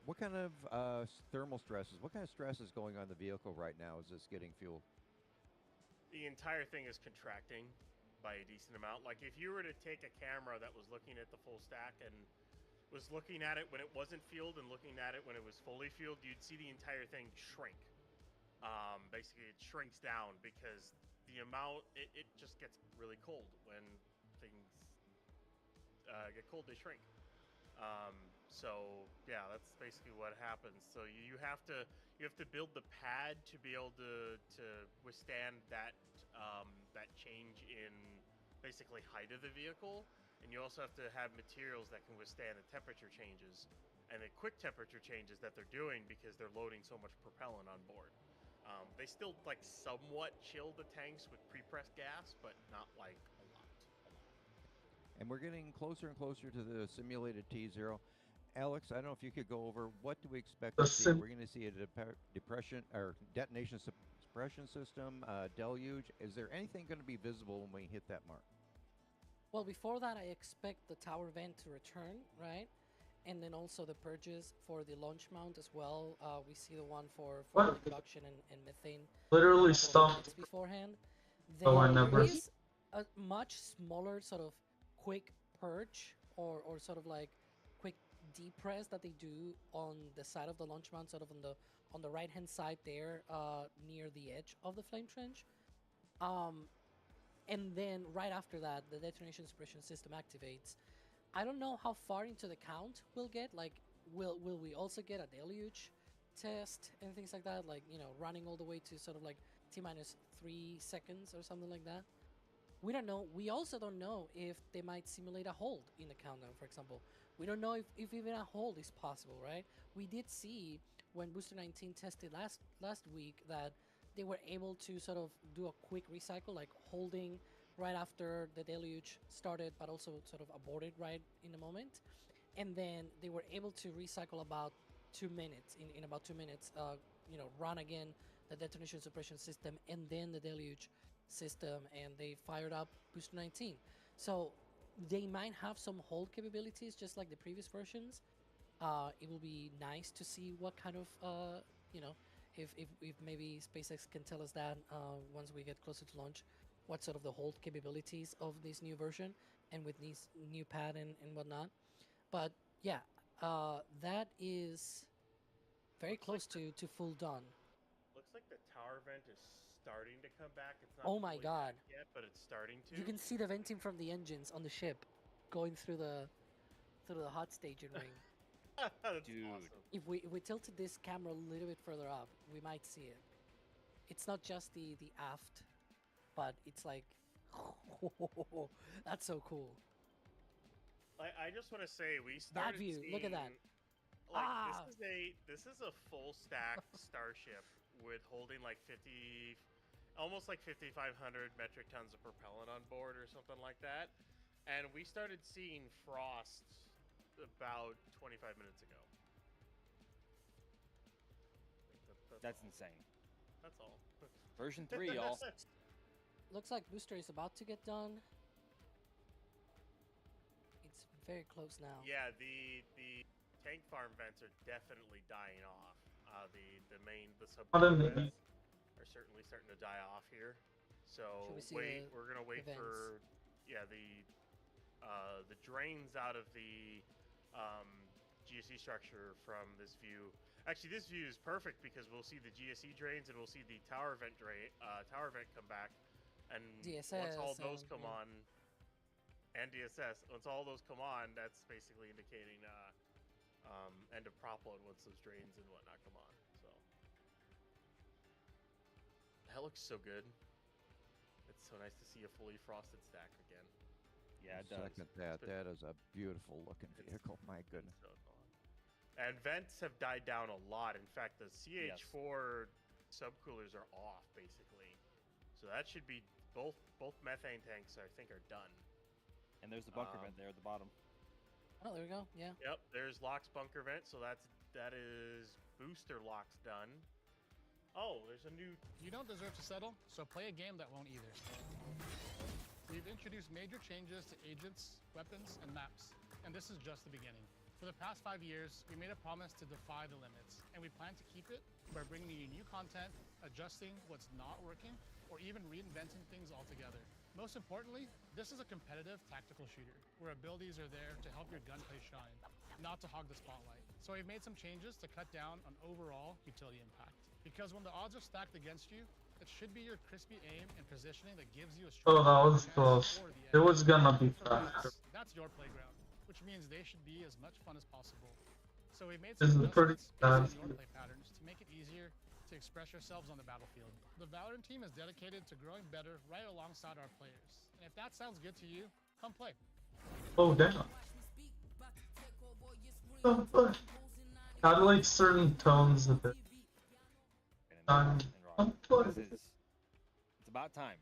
What kind of thermal stresses? What kind of stress is going on the vehicle right now as it's getting fueled? The entire thing is contracting by a decent amount. Like if you were to take a camera that was looking at the full stack and was looking at it when it wasn't fueled and looking at it when it was fully fueled, you'd see the entire thing shrink. Basically, it shrinks down because the amount it just gets really cold when things get cold. They shrink. So yeah, that's basically what happens. So you have to build the pad to be able to withstand that that change in basically height of the vehicle, and you also have to have materials that can withstand the temperature changes and the quick temperature changes that they're doing because they're loading so much propellant on board. They still like somewhat chill the tanks with pre-pressed gas, but not like a lot. And we're getting closer and closer to the simulated T0. Alex, I don't know if you could go over what do we expect to see? We're going to see a depression or detonation suppression system, deluge. Is there anything going to be visible when we hit that mark? Well, before that, I expect the tower vent to return, right? And then also the purges for the launch mount as well. We see the one for induction and methane. Literally stopped. Beforehand. So I Then never. there is a much smaller sort of quick purge or sort of like quick depress that they do on the side of the launch mount, sort of on the right hand side there, near the edge of the flame trench. And then right after that, the detonation suppression system activates. I don't know how far into the count we'll get. Like, will we also get a deluge test and things like that? Like, you know, running all the way to sort of like T-3 seconds or something like that. We don't know. We also don't know if they might simulate a hold in the countdown, for example. We don't know if even a hold is possible, right? We did see when Booster 19 tested last week that they were able to sort of do a quick recycle, like holding right after the deluge started, but also sort of aborted right in the moment. And then they were able to recycle about 2 minutes, in about 2 minutes, you know, run again the detonation suppression system and then the deluge system, and they fired up Booster 19. So they might have some hold capabilities just like the previous versions. It will be nice to see what kind of, you know, if maybe SpaceX can tell us that once we get closer to launch, what sort of the hold capabilities of this new version and with this new pad and whatnot. But yeah, that is very close to full done. Looks like the tower vent is starting to come back. It's not Oh my fully god. back yet, but it's starting to. You can see the venting from the engines on the ship going through the hot staging ring. That's Dude. awesome. If we tilt this camera a little bit further up, we might see it. It's not just the aft, but it's like, that's so cool. I just want to say we That started view, look at that. seeing, Like Ah! this is a full stack starship with holding like 50, almost like 5,500 metric tons of propellant on board or something like that, and we started seeing frost about 25 minutes ago. That's all. insane. That's all. Version 3, y'all. Looks like booster is about to get done. It's very close now. Yeah, the tank farm vents are definitely dying off. The sub vents are certainly starting to die off here. So we're gonna wait for the drains out of the GSE structure from this view. Actually, this view is perfect because we'll see the GSE drains and we'll see the tower vent come back, and DSS, once all those come on, and DSS, once all those come on, that's basically indicating end of prop load once those drains and whatnot come on. So that looks so good. It's so nice to see a fully frosted stack again. Yeah, it does. Second that. That is a beautiful looking vehicle. My goodness. So fun. And vents have died down a lot. In fact, the CH4 subcoolers are off basically. So that should be both methane tanks I think are done. And there's the bunker vent there at the bottom. Oh, there we go. Yeah. Yep, there's Locke's bunker vent, so that is booster Locke's done. Oh, there's a new. You don't deserve to settle, so play a game that won't either. We've introduced major changes to agents, weapons, and maps, and this is just the beginning. For the past 5 years, we made a promise to defy the limits, and we plan to keep it by bringing you new content, adjusting what's not working, or even reinventing things altogether. Most importantly, this is a competitive tactical shooter, where abilities are there to help your gunplay shine, not to hog the spotlight. So we've made some changes to cut down on overall utility impact. Because when the odds are stacked against you, it should be your crispy aim and positioning that gives you a Oh, strong that was chance close. or the It edge. was gonna be For faster. maps, that's your playground, which means they should be as much fun as possible. So we made This some is pretty adjustments based on fast. your play patterns to make it easier to express yourselves on the battlefield. The Valorant team is dedicated to growing better right alongside our players. And if that sounds good to you, come play. Oh, damn. Oh, fuck. I like certain tones of it. And I'm Rock. playing. It's about time.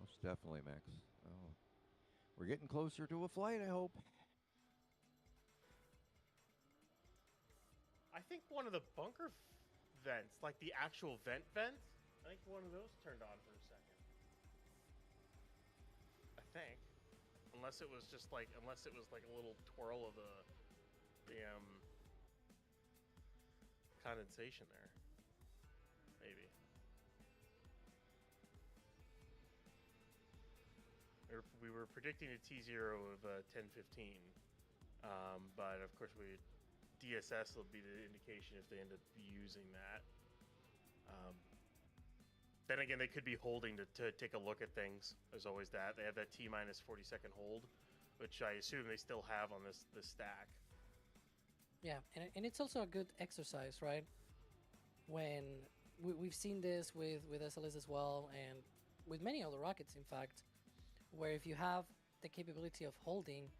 Most definitely, Max. Oh, we're getting closer to a flight, I hope. I think one of the bunker vents, like the actual vents, I think one of those turned on for a second. I think. Unless it was like a little twirl of the condensation there. Maybe. We were predicting a T0 of 10:15, but of course DSS will be the indication if they end up using that. Then again, they could be holding to take a look at things. There's always that. They have that T-minus 40-second hold, which I assume they still have on this stack. Yeah, and it's also a good exercise, right? When we've seen this with SLS as well, and with many other rockets, in fact, where if you have the capability of holding,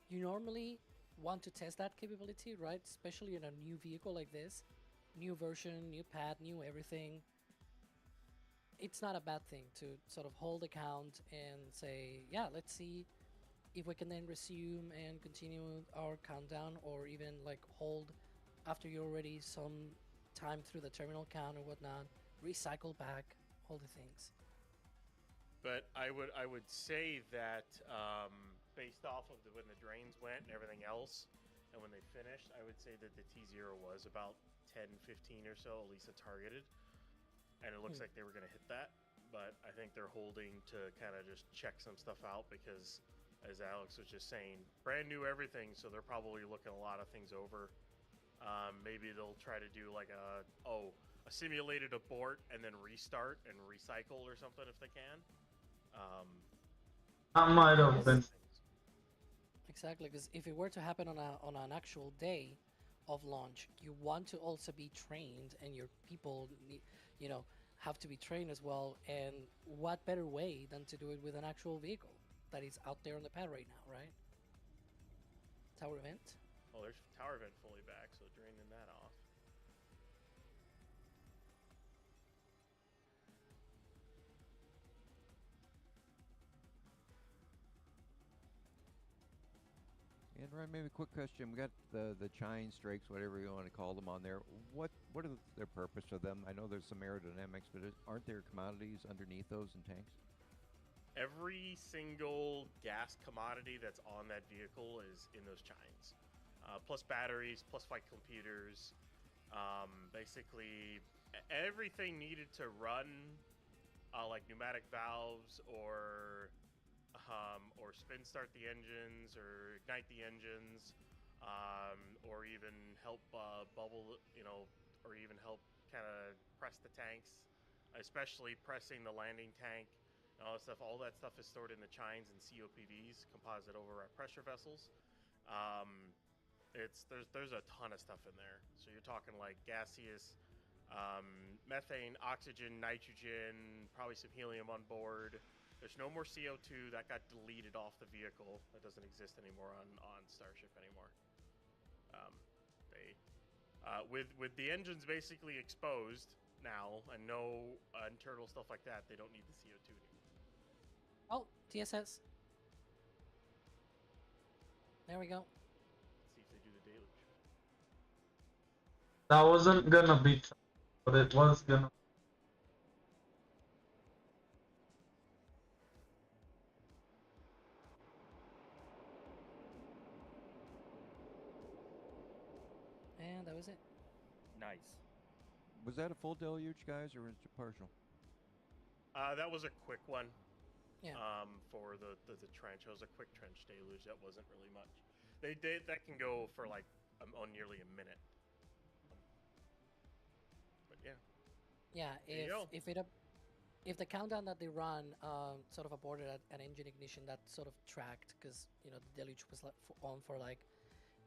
you normally want to test that capability, right? Especially in a new vehicle like this, new version, new pad, new everything. It's not a bad thing to sort of hold account and say, yeah, let's see if we can then resume and continue our countdown, or even like hold after you're already some time through the terminal count or whatnot, recycle back, all the things. But I would say that based off of when the drains went and everything else, and when they finished, I would say that the T0 was about 10, 15 or so, at least a targeted. And it looks like they were going to hit that. But I think they're holding to kind of just check some stuff out because, as Alex was just saying, brand new everything, so they're probably looking a lot of things over. Maybe they'll try to do like a simulated abort and then restart and recycle or something if they can. I might have been. Exactly, because if it were to happen on an actual day of launch, you want to also be trained, and your people, have to be trained as well. And what better way than to do it with an actual vehicle that is out there on the pad right now, right? Tower event. Oh, there's tower event fully back, so draining that off. And Ryan, maybe a quick question. We got the chine strikes, whatever you want to call them, on there. What are their purpose of them? I know there's some aerodynamics, but aren't there commodities underneath those in tanks? Every single gas commodity that's on that vehicle is in those chines. Plus batteries, plus flight computers. Basically, everything needed to run, like pneumatic valves or spin start the engines or ignite the engines, or even help bubble, or even help kind of press the tanks, especially pressing the landing tank and all that stuff. All that stuff is stored in the chines and COPVs, composite override pressure vessels. There's a ton of stuff in there. So you're talking like gaseous, methane, oxygen, nitrogen, probably some helium on board. There's no more CO2. That got deleted off the vehicle. That doesn't exist anymore on Starship anymore. With the engines basically exposed now and no internal stuff like that, they don't need the CO2 anymore. Oh, TSS. There we go. Let's see if they do the deluge. That wasn't gonna be, but it was gonna. that was it. Nice. Was that a full deluge, guys, or was it partial? That was a quick one. Yeah. For the trench, it was a quick trench deluge. That wasn't really much. They did that can go for like on nearly a minute. But yeah. Yeah, There you go. if the countdown that they run sort of aborted at an engine ignition, that sort of tracked because the deluge was like on for like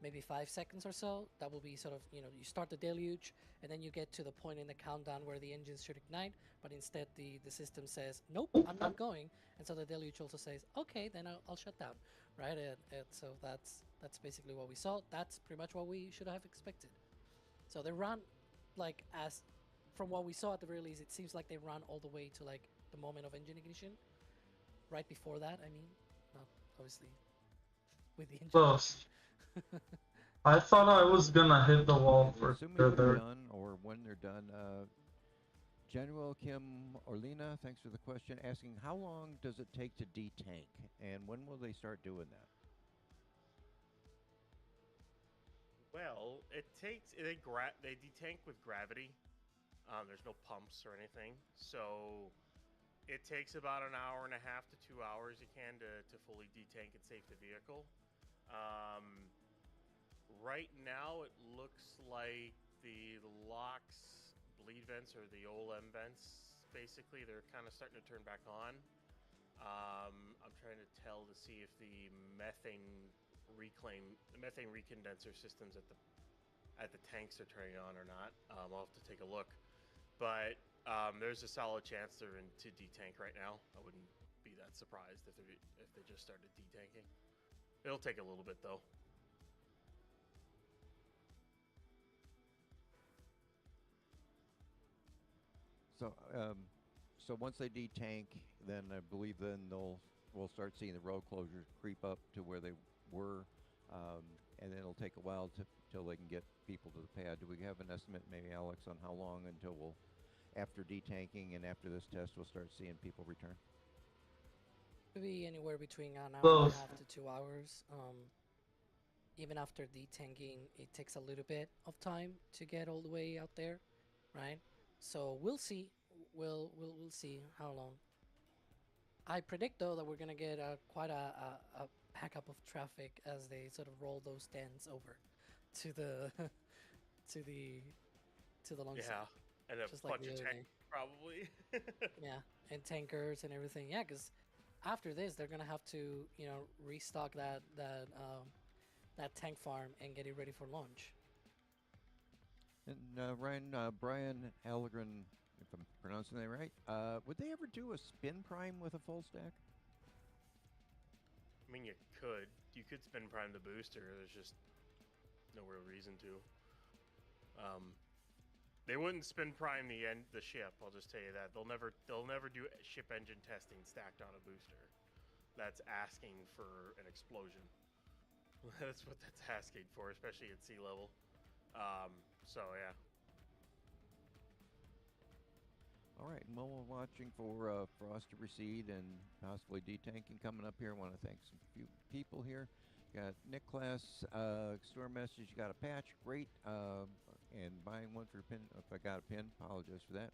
maybe 5 seconds or so. That will be sort of you start the deluge and then you get to the point in the countdown where the engines should ignite, but instead the system says nope, I'm not going, and so the deluge also says okay, then I'll shut down, right? And so that's basically what we saw. That's pretty much what we should have expected. So they run like as from what we saw at the very least, it seems like they run all the way to like the moment of engine ignition. Right before that, I mean, not obviously with the engine. Close. I thought I was gonna hit the wall for Assuming sure they're there. done or when they're done. General Kim Orlina, thanks for the question, asking how long does it take to detank, and when will they start doing that? Well, it takes they detank with gravity. There's no pumps or anything, so it takes about an hour and a half to 2 hours you can to fully detank and safe the vehicle. Right now, it looks like the LOX bleed vents or the OLM vents, basically, they're kind of starting to turn back on. I'm trying to tell to see if the methane recondenser systems at the tanks are turning on or not. I'll have to take a look, but there's a solid chance they're to detank right now. I wouldn't be that surprised if they just started detanking. It'll take a little bit though. So once they detank, then I believe we'll start seeing the road closures creep up to where they were, and then it'll take a while till they can get people to the pad. Do we have an estimate, maybe Alex, on how long until after detanking and after this test, we'll start seeing people return? Maybe anywhere between an hour Close. and a half to 2 hours. Even after detanking, it takes a little bit of time to get all the way out there, right? So we'll see. We'll see how long. I predict though that we're gonna get quite a backup of traffic as they sort of roll those dens over to the to the long side. Yeah, and a Just like bunch the of other tanks day. probably. Yeah, and tankers and everything. Yeah, because after this, they're gonna have to restock that tank farm and get it ready for launch. And Brian Allegren, if I'm pronouncing that right, would they ever do a spin prime with a full stack? I mean, you could spin prime the booster. There's just no real reason to. They wouldn't spin prime the ship. I'll just tell you that they'll never do ship engine testing stacked on a booster. That's asking for an explosion. That's what that's asking for, especially at sea level. So yeah. All right, well, we're watching for frost to recede and possibly detanking coming up here. I want to thank some few people here. Got Nick Class, store message. You got a patch, great, and buying one for a pin. If I got a pin, apologize for that.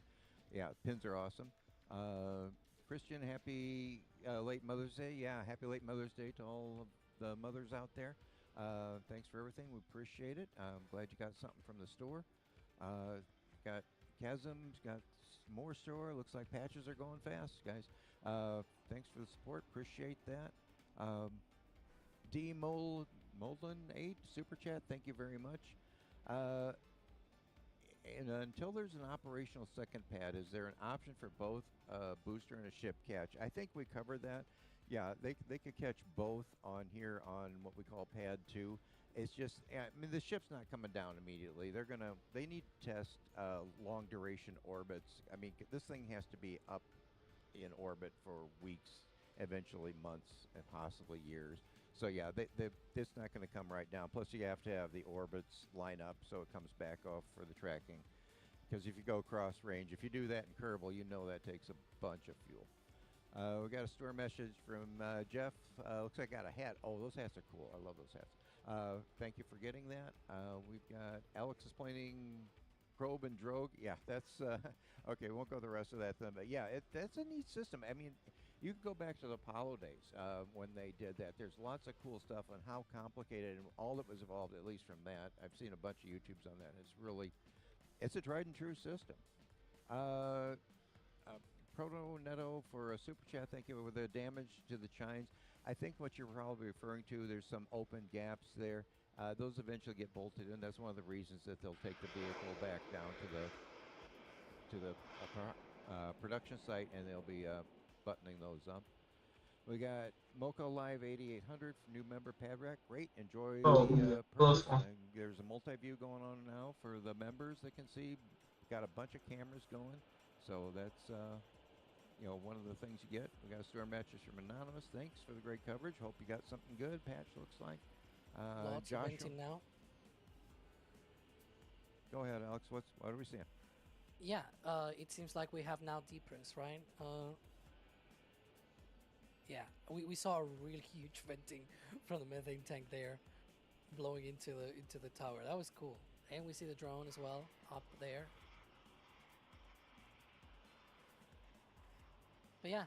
Yeah, pins are awesome. Christian, happy late Mother's Day. Yeah, happy late Mother's Day to all of the mothers out there. Thanks for everything. We appreciate it. I'm glad you got something from the store. Got Chasm's got more store. Looks like patches are going fast, guys. Thanks for the support. Appreciate that. D Molden 8 super chat. Thank you very much. And until there's an operational second pad, is there an option for both a booster and a ship catch? I think we covered that. Yeah, they could catch both on here on what we call pad 2. It's just, I mean, the ship's not coming down immediately. They need to test long duration orbits. I mean, this thing has to be up in orbit for weeks, eventually months, and possibly years. So yeah, it's not going to come right down. Plus, you have to have the orbits line up so it comes back off for the tracking. Because if you go cross range, if you do that in Kerbal, you know that takes a bunch of fuel. We got a store message from Jeff. Looks like I got a hat. Oh, those hats are cool. I love those hats. Thank you for getting that. We've got Alex explaining probe and drogue. Yeah, that's okay. We won't go the rest of that then, but yeah, that's a neat system. I mean, you can go back to the Apollo days when they did that. There's lots of cool stuff on how complicated and all that was involved. At least from that, I've seen a bunch of YouTubes on that. It's a tried and true system. Proto Netto for a super chat. Thank you. With the damage to the chines, I think what you're probably referring to, there's some open gaps there. Those eventually get bolted in. That's one of the reasons that they'll take the vehicle back down to the production site, and they'll be buttoning those up. We got Mocha Live 8800 for new member Padrack. Great, enjoy the close perks. one. There's a multi-view going on now for the members that can see. Got a bunch of cameras going, so that's one of the things you get. We got a store mattress from Anonymous. Thanks for the great coverage. Hope you got something good. Patch looks like. Lots of venting now. Go ahead, Alex. What are we seeing? Yeah, it seems like we have now depress, right? Yeah, we saw a really huge venting from the methane tank there, blowing into the tower. That was cool. And we see the drone as well up there. But yeah,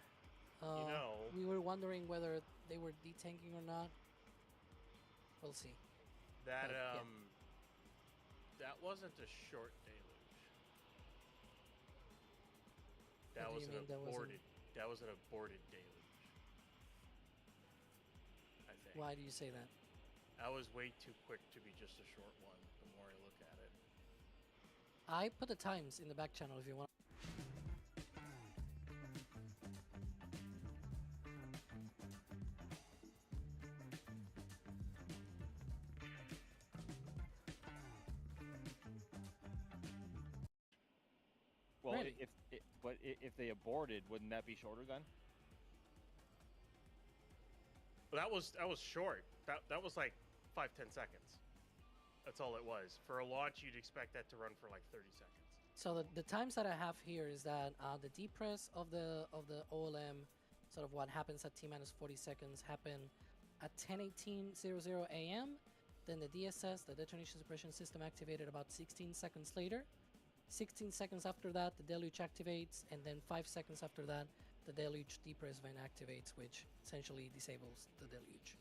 we were wondering whether they were detanking or not. We'll see. That But, yeah. that wasn't a short deluge. That What was do an you mean that wasn't- aborted. That was an aborted deluge. I think. Why do you say that? That was way too quick to be just a short one. The more I look at it. I put the times in the back channel if you want. Well, Really? if they aborted, wouldn't that be shorter then? But that was short. That was like 5-10 seconds. That's all it was. For a launch, you'd expect that to run for like 30 seconds. So the times that I have here is that the depress of the OLM, sort of what happens at T-minus 40 seconds, happen at 10:18:00 a.m. Then the DSS, the detonation suppression system, activated about 16 seconds later. 16 seconds after that, the deluge activates, and then 5 seconds after that, the deluge depress vent activates, which essentially disables the deluge.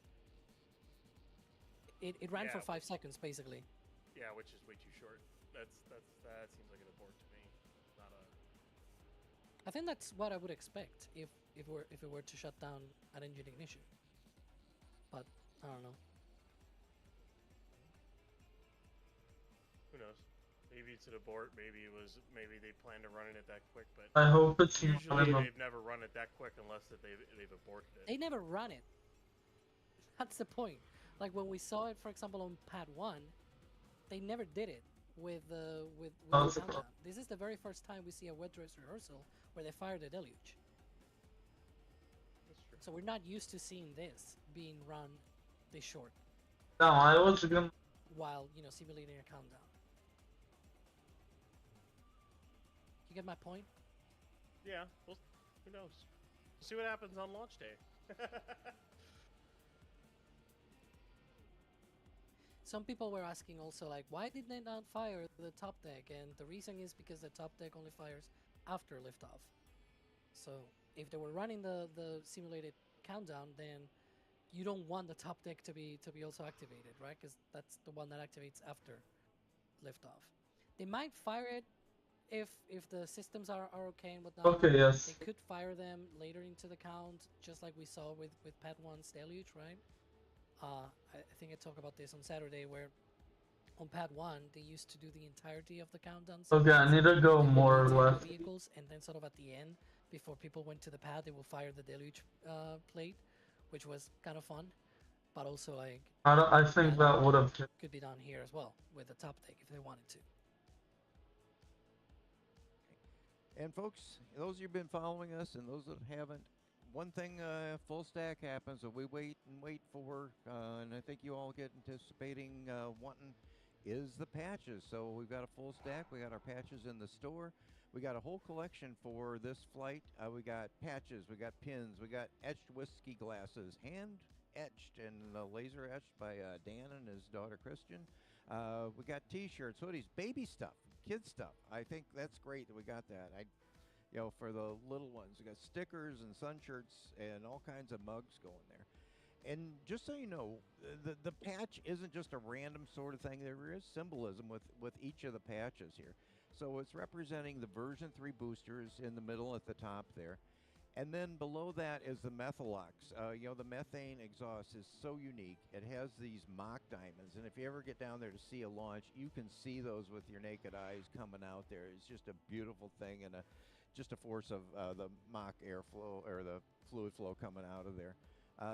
It ran for 5 seconds, basically. Yeah, which is way too short. That seems like an abort to me. Not a. I think that's what I would expect if it were to shut down at engine ignition. But I don't know. Who knows? Maybe it's an abort. Maybe they plan to run it that quick. But I hope it's usually not they've never run it that quick unless that they've aborted it. They never run it. That's the point. Like when we saw it, for example, on Pad 1, they never did it with the countdown. This is the very first time we see a wet dress rehearsal where they fire the deluge. That's true. So we're not used to seeing this being run this short No, I was gonna. while, simulating a countdown. You get my point? Yeah. Well, who knows? We'll see what happens on launch day. Some people were asking also, like, why did they not fire the top deck? And the reason is because the top deck only fires after liftoff. So if they were running the simulated countdown, then you don't want the top deck to be also activated, right? Because that's the one that activates after liftoff. They might fire it if the systems are okay and whatnot. Okay, yes. They could fire them later into the count, just like we saw with Pad 1's deluge, right? I think I talked about this on Saturday, where on Pad 1 they used to do the entirety of the countdown. Okay, I need to go They would more detect the left. vehicles, and then sort of at the end, before people went to the pad, they will fire the deluge plate, which was kind of fun, but also like I think that would have. could be done here as well with the top deck if they wanted to. And folks, those of you who've been following us and those that haven't, one thing full stack happens that we wait and wait for, and I think you all get anticipating wanting, is the patches. So we've got a full stack. We got our patches in the store. We got a whole collection for this flight. We got patches. We got pins. We got etched whiskey glasses, hand etched and laser etched by Dan and his daughter Christian. We got T-shirts, hoodies, baby stuff, kid stuff. I think that's great that we got that. For the little ones, we got stickers and sun shirts and all kinds of mugs going there. And just so you know, the patch isn't just a random sort of thing. There is symbolism with each of the patches here. So it's representing the version 3 boosters in the middle at the top there. And then below that is the Methalox. The methane exhaust is so unique. It has these mock diamonds. And if you ever get down there to see a launch, you can see those with your naked eyes coming out there. It's just a beautiful thing and just a force of the mock airflow or the fluid flow coming out of there.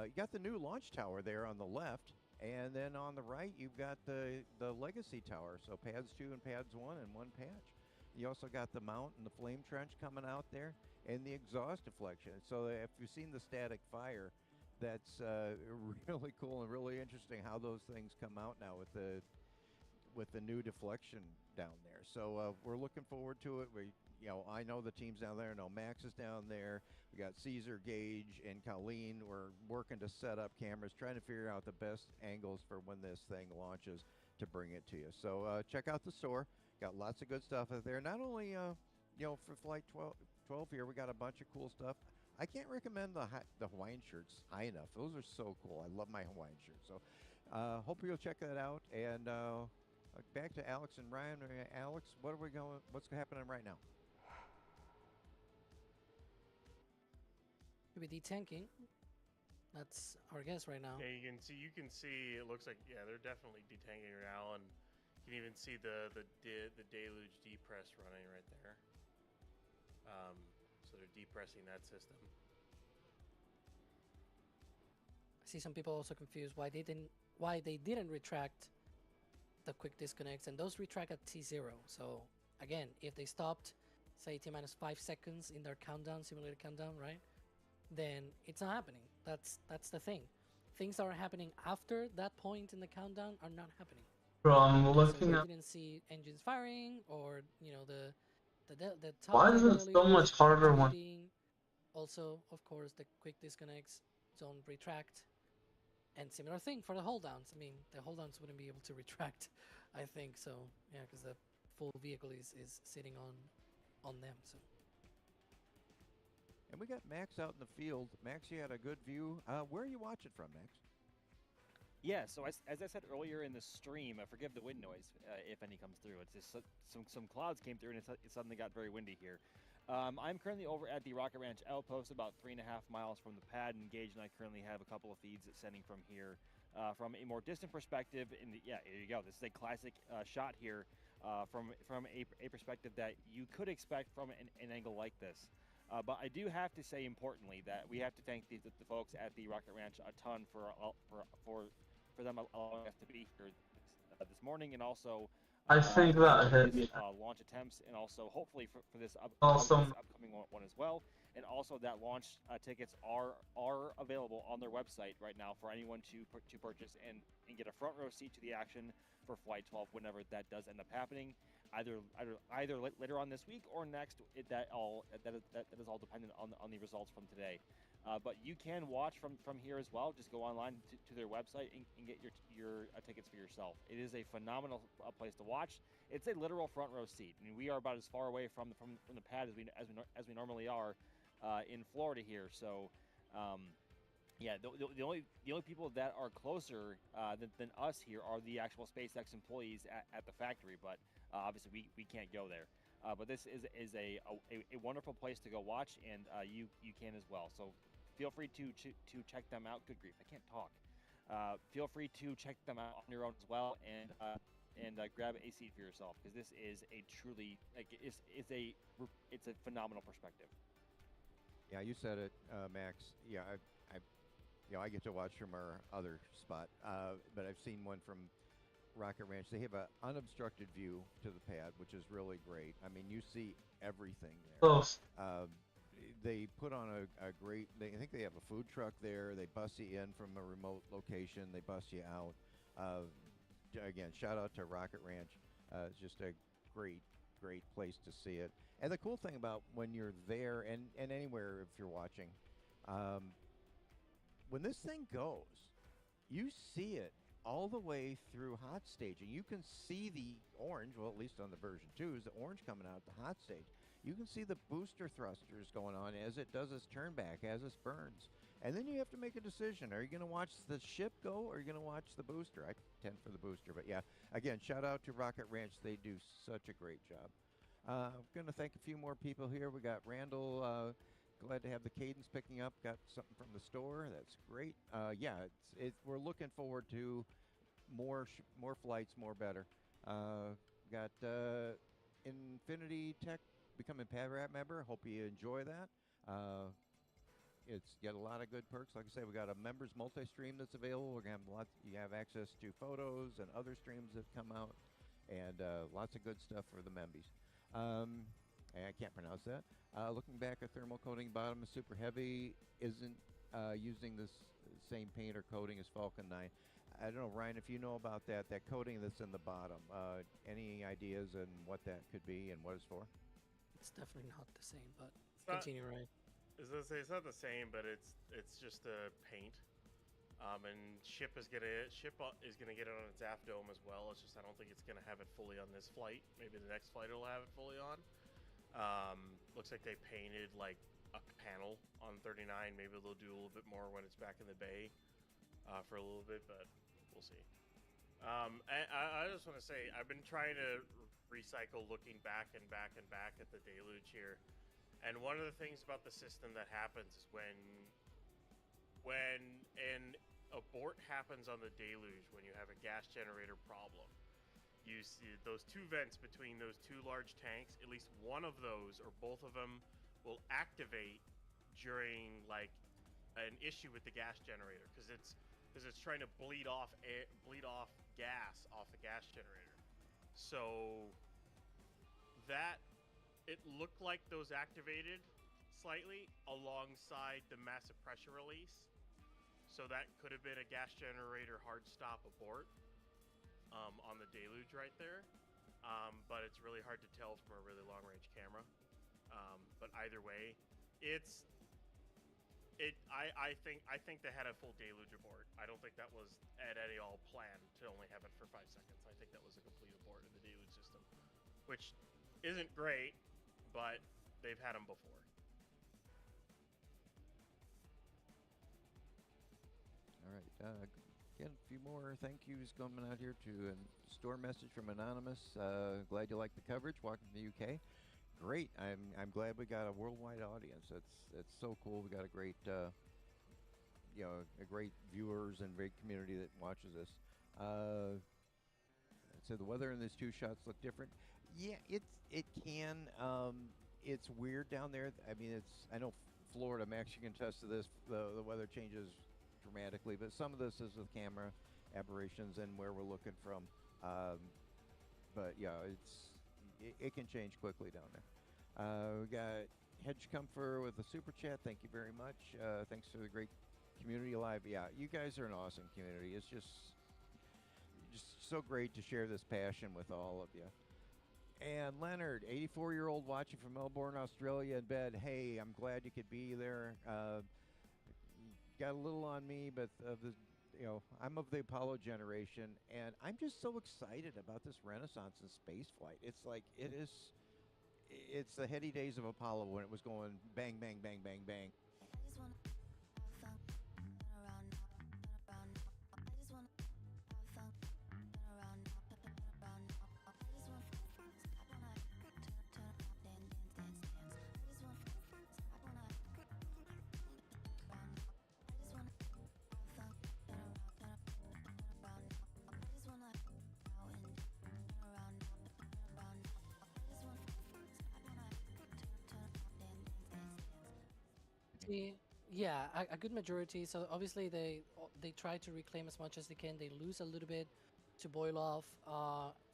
You got the new launch tower there on the left. And then on the right, you've got the legacy tower. So pads 2 and pads 1 in one patch. You also got the mount and the flame trench coming out there and the exhaust deflection. So if you've seen the static fire, that's really cool and really interesting how those things come out now with the new deflection down there. So we're looking forward to it. I know the team's down there. I know Max is down there. We got Caesar, Gage, and Colleen. We're working to set up cameras, trying to figure out the best angles for when this thing launches to bring it to you. So check out the store. Got lots of good stuff out there. Not only, for Flight 12 here, we got a bunch of cool stuff. I can't recommend the Hawaiian shirts high enough. Those are so cool. I love my Hawaiian shirts. So hope you'll check that out. And back to Alex and Ryan. Alex, what's happening right now? Could be detanking. That's our guess right now. Yeah, you can see. It looks like they're definitely detanking now, and you can even see the deluge depress running right there. So they're depressing that system. I see some people also confused why they didn't retract the quick disconnects, and those retract at T0. So again, if they stopped, say T-minus 5 seconds in their countdown, simulated countdown, right? Then it's not happening. That's the thing. Things that are happening after that point in the countdown are not happening. Bro, I'm looking So you at. didn't see engines firing, or the top Why is it deluge so much harder when? activating. Also, of course, the quick disconnects don't retract. And similar thing for the hold downs. I mean, the hold downs wouldn't be able to retract, I think. So yeah, because the full vehicle is sitting on them. So. And we got Max out in the field. Max, you had a good view. Where are you watching from, Max? Yeah, so as I said earlier in the stream, forgive the wind noise if any comes through. It's just some clouds came through and it suddenly got very windy here. I'm currently over at the Rocket Ranch outpost, about 3.5 miles from the pad, and Gage and I currently have a couple of feeds sending from here. From a more distant perspective, here you go. This is a classic shot here from a perspective that you could expect from an angle like this. But I do have to say, importantly, that we have to thank the folks at the Rocket Ranch a ton for them allowing us to be here this morning, and also I think that hit. launch attempts, and also hopefully for this Awesome. upcoming one as well. And also that launch tickets are available on their website right now for anyone to purchase and get a front row seat to the action for Flight 12 whenever that does end up happening. Either later on this week or next. That is all dependent on the results from today. But you can watch from here as well. Just go online to their website and get your tickets for yourself. It is a phenomenal place to watch. It's a literal front row seat. I mean, we are about as far away from the pad as we normally are in Florida here. So. The only people that are closer than us here are the actual SpaceX employees at the factory, but obviously we can't go there. But this is a wonderful place to go watch, and you can as well. So feel free to check them out. Good grief, I can't talk. Feel free to check them out on your own as well, and grab a seat for yourself, because this is a truly it's a phenomenal perspective. Yeah, you said it, Max. Yeah, I get to watch from our other spot, but I've seen one from Rocket Ranch. They have an unobstructed view to the pad, which is really great. I mean, you see everything there. Close. They put on a great. I think they have a food truck there. They bus you in from a remote location. They bus you out. Again, shout out to Rocket Ranch. It's just a great place to see it. And the cool thing about when you're there and anywhere if you're watching. when this thing goes, you see it all the way through hot staging. You can see the orange, well, at least on the version 2, is the orange coming out at the hot stage. You can see the booster thrusters going on as it does its turn back, as it burns. And then you have to make a decision. Are you going to watch the ship go, or are you going to watch the booster? I tend for the booster, but yeah. Again, shout out to Rocket Ranch. They do such a great job. I'm going to thank a few more people here. We got Randall. Glad to have the cadence picking up. Got something from the store. That's great. Yeah, we're looking forward to more flights, more better. Got Infinity Tech becoming PadRat member. Hope you enjoy that. It's got a lot of good perks. Like I say, we got a members multi-stream that's available. We're gonna have lots. You have access to photos and other streams that come out, and lots of good stuff for the membies. I can't pronounce that. Looking back, a thermal coating bottom is super heavy. Isn't using this same paint or coating as Falcon 9. I don't know, Ryan, if you know about that coating that's in the bottom. Any ideas on what that could be and what it's for? It's definitely not the same, but Not- continue, Ryan. As I say, it's not the same, but it's just a paint. And Ship is gonna get it on its aft dome as well. It's just I don't think it's gonna have it fully on this flight. Maybe the next flight it'll have it fully on. Looks like they painted like a panel on 39. Maybe they'll do a little bit more when it's back in the bay for a little bit, but we'll see. I just want to say I've been trying to recycle, looking back and back and back at the deluge here. And one of the things about the system that happens is when an abort happens on the deluge, when you have a gas generator problem, you see those two vents between those two large tanks, at least one of those or both of them will activate during like an issue with the gas generator because it's trying to bleed off gas off the gas generator. So that it looked like those activated slightly alongside the massive pressure release. So that could have been a gas generator hard stop abort on the deluge right there. But it's really hard to tell from a really long range camera. But either way, I think they had a full deluge abort. I don't think that was at all planned to only have it for 5 seconds. I think that was a complete abort of the deluge system, which isn't great, but they've had them before. All right. Again, a few more thank yous coming out here to a store message from Anonymous. Glad you like the coverage. Welcome to the UK. Great. I'm glad we got a worldwide audience. That's so cool. We got a great a great viewers and great community that watches this. So the weather in these two shots look different. Yeah, it can. It's weird down there. I mean, I know Florida, Max, you can attest to this. The weather changes dramatically, but some of this is with camera aberrations and where we're looking from. But yeah, it can change quickly down there. We got Hedge Comfort with a super chat. Thank you very much. Thanks for the great community live. Yeah, you guys are an awesome community. It's just so great to share this passion with all of you. And Leonard, 84-year-old watching from Melbourne, Australia in bed. Hey, I'm glad you could be there. Got a little on me, but I'm of the Apollo generation, and I'm just so excited about this renaissance in space flight. It's like it's the heady days of Apollo when it was going bang, bang, bang, bang, bang. Yeah, a good majority. So obviously they try to reclaim as much as they can. They lose a little bit to boil off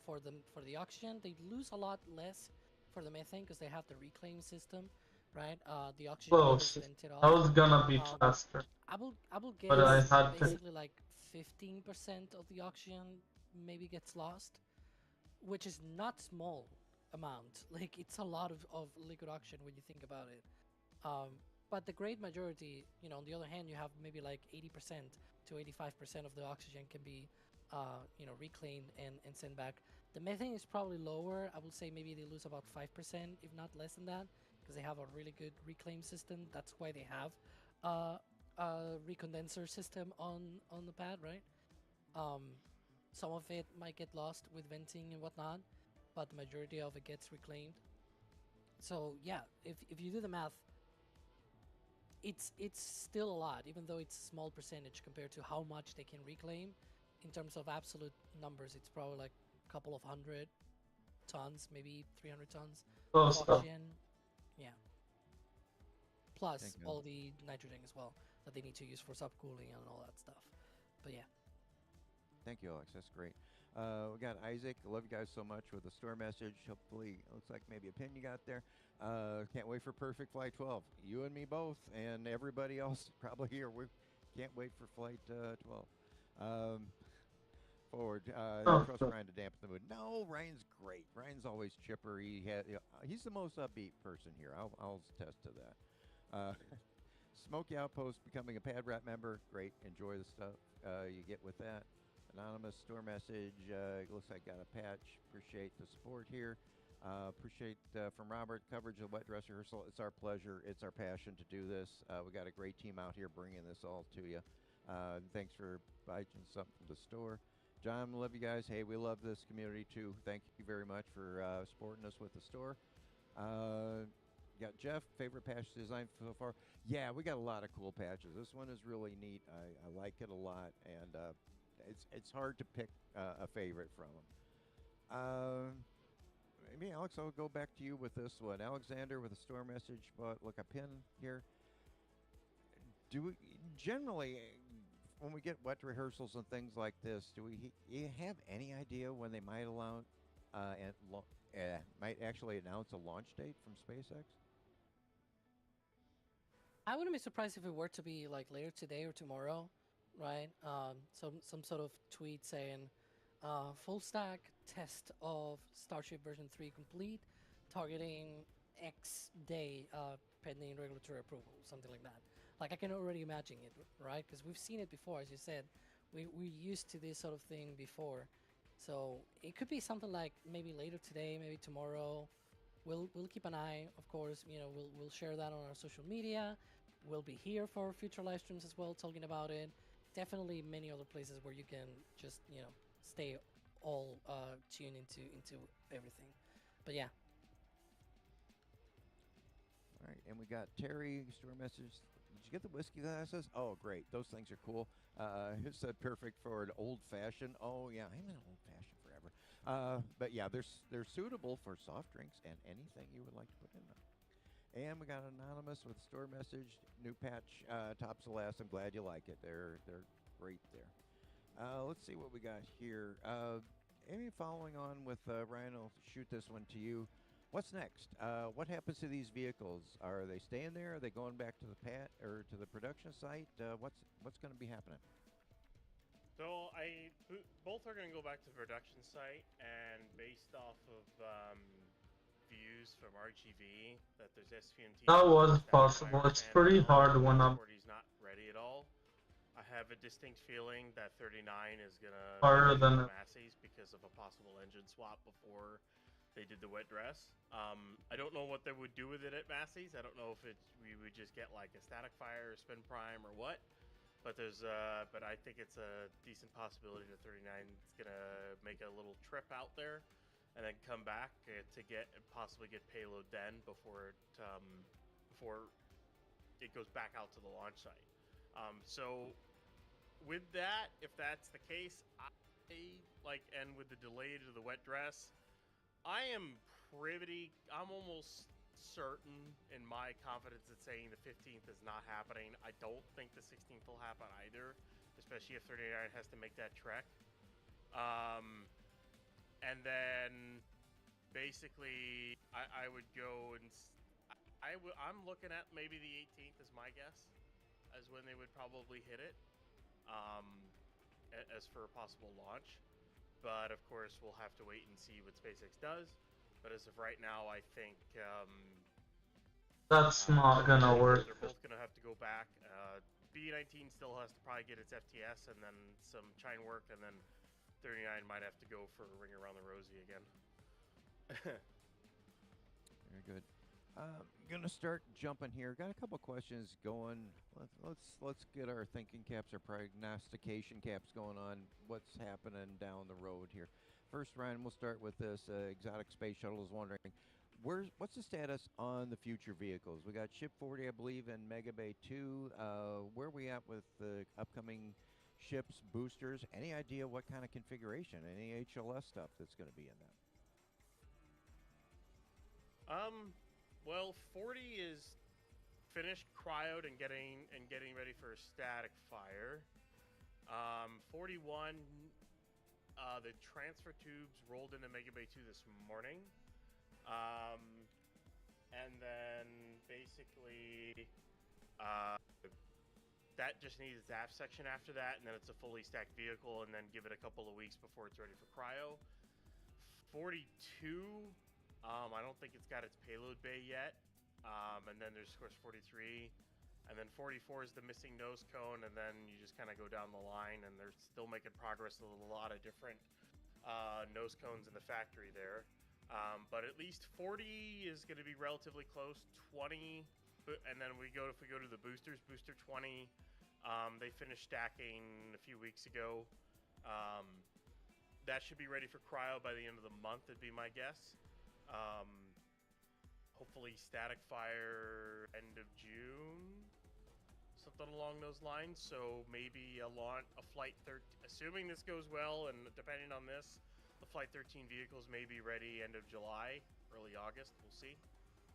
for the oxygen. They lose a lot less for the methane because they have the reclaim system, right? The oxygen Close. levels vented I off. was gonna be faster, I will but I guess had to. basically like 15% of the oxygen maybe gets lost, which is not small amount. Like it's a lot of liquid oxygen when you think about it. but the great majority, on the other hand, you have maybe like 80% to 85% of the oxygen can be, reclaimed and sent back. The methane is probably lower. I would say maybe they lose about 5%, if not less than that, because they have a really good reclaim system. That's why they have a recondenser system on the pad, right? Um, some of it might get lost with venting and whatnot, but the majority of it gets reclaimed. So yeah, if you do the math, it's still a lot, even though it's a small percentage compared to how much they can reclaim. In terms of absolute numbers, it's probably like a couple of 100 tons, maybe 300 tons Oh, of stuff. oxygen. Yeah, plus Thank you. all the nitrogen as well that they need to use for subcooling and all that stuff. But yeah, Thank you, Alex. That's great. We got Isaac. I love you guys so much with the store message. Hopefully, it looks like maybe a pin you got there. Can't wait for Perfect Flight 12. You and me both, and everybody else probably here. We can't wait for Flight 12. Forward. Oh, Trust stuff. Ryan to dampen the mood. No, Ryan's great. Ryan's always chipper. He's the most upbeat person here. I'll attest to that. Smoky Outpost becoming a Pad Rat member. Great. Enjoy the stuff you get with that. Anonymous store message. Looks like got a patch. Appreciate the support here. Appreciate from Robert coverage of the wet dress rehearsal. It's our pleasure. It's our passion to do this. We got a great team out here bringing this all to you. Thanks for buying something from the store. John, we love you guys. Hey, we love this community too. Thank you very much for supporting us with the store. Got Jeff, favorite patch design so far? Yeah, we got a lot of cool patches. This one is really neat. I like it a lot, and it's hard to pick a favorite from them. Maybe Alex, I'll go back to you with this one. Alexander with a store message, but look, a pin here. Do we generally, when we get wet rehearsals and things like this, do you have any idea when they might might actually announce a launch date from SpaceX? I wouldn't be surprised if it were to be like later today or tomorrow, right? Some sort of tweet saying, full stack test of Starship version 3 complete, targeting X day, pending regulatory approval, something like that. Like I can already imagine it, right? Because we've seen it before, as you said. We're used to this sort of thing before, so it could be something like maybe later today, maybe tomorrow. We'll keep an eye, of course. We'll share that on our social media. We'll be here for future live streams as well, talking about it. Definitely many other places where you can just stay all tuned into everything. But yeah. All right, and we got Terry store message. Did you get the whiskey glasses? Oh, great. Those things are cool. It said perfect for an old fashioned. Oh yeah, I'm an old fashioned forever. But yeah, they're suitable for soft drinks and anything you would like to put in them. And we got anonymous with store message. New patch, tops of last. I'm glad you like it. They're great there. Let's see what we got here. Amy, following on with Ryan, I'll shoot this one to you. What's next? What happens to these vehicles? Are they staying there? Are they going back to the or to the production site? What's going to be happening? So both are going to go back to the production site, and based off of views from RGV, that there's SVMT. That was possible. It's pretty hard when I'm. He's not ready at all. I have a distinct feeling that 39 is gonna Harder than Massey's because of a possible engine swap before they did the wet dress. I don't know what they would do with it at Massey's. I don't know if we would just get like a static fire or spin prime or what. But but I think it's a decent possibility that 39 is gonna make a little trip out there, and then come back to possibly get payload then before it goes back out to the launch site. So with that, if that's the case, and with the delay to the wet dress, I'm almost certain in my confidence in saying the 15th is not happening. I don't think the 16th will happen either, especially if 39 has to make that trek. And then basically I would go and I'm looking at maybe the 18th is my guess as when they would probably hit it, as for a possible launch. But of course, we'll have to wait and see what SpaceX does. But as of right now, I think That's not gonna work. They're both gonna have to go back. B19 still has to probably get its FTS and then some Chine work, and then 39 might have to go for a ring around the rosy again. Very good. Gonna start jumping here. Got a couple questions going. Let's get our thinking caps, our prognostication caps going on. What's happening down the road here? First, Ryan, we'll start with this. Exotic Space Shuttle is wondering, what's the status on the future vehicles? We got Ship 40, I believe, and Mega Bay 2. Where are we at with the upcoming ships, boosters? Any idea what kind of configuration? Any HLS stuff that's going to be in that? Well, 40 is finished cryoed and getting ready for a static fire. 41, the transfer tubes rolled into Mega Bay 2 this morning. And then basically, that just needs its aft section after that, and then it's a fully stacked vehicle, and then give it a couple of weeks before it's ready for cryo. 42, I don't think it's got its payload bay yet. And then there's, of course, 43. And then 44 is the missing nose cone, and then you just kind of go down the line, and they're still making progress with a lot of different nose cones in the factory there. But at least 40 is going to be relatively close. 20, and then if we go to the boosters, booster 20, they finished stacking a few weeks ago. That should be ready for cryo by the end of the month, would be my guess. Hopefully static fire end of June, something along those lines. So maybe a flight 13, assuming this goes well, and depending on this, the flight 13 vehicles may be ready end of July, early August. We'll see.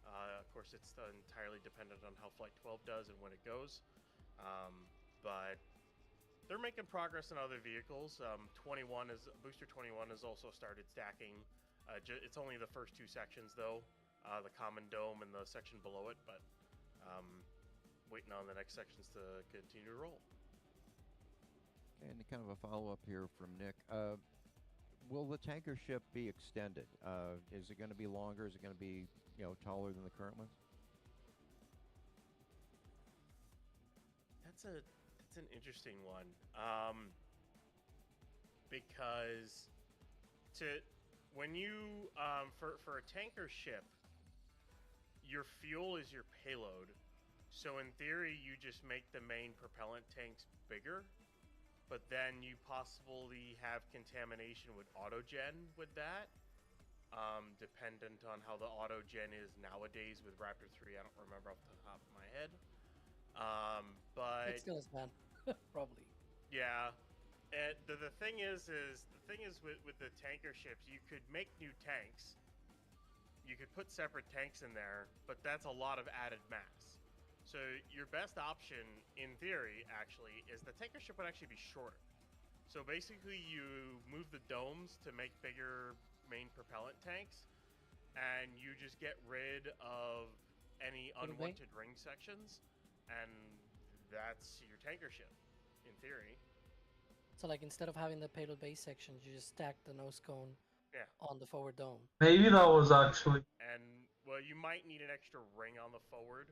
Of course, it's entirely dependent on how flight 12 does and when it goes. But they're making progress in other vehicles. Booster 21 has also started stacking. It's only the first two sections though, the common dome and the section below it, but waiting on the next sections to continue to roll. And kind of a follow-up here from Nick. Will the tanker ship be extended? Is it going to be longer? Is it going to be, taller than the current ones? That's an interesting one, because when you for a tanker ship, your fuel is your payload. So in theory, you just make the main propellant tanks bigger, but then you possibly have contamination with autogen with that, dependent on how the autogen is nowadays with Raptor 3. I don't remember off the top of my head. But It still is bad, probably. Yeah, and the thing is with the tanker ships, you could make new tanks. You could put separate tanks in there, but that's a lot of added mass. So your best option, in theory, actually, is the tanker ship would actually be shorter. So basically, you move the domes to make bigger main propellant tanks, and you just get rid of any unwanted ring sections, and that's your tanker ship, in theory. So like instead of having the payload base sections, you just stack the nose cone on the forward dome. Maybe that was actually. And well, you might need an extra ring on the forward,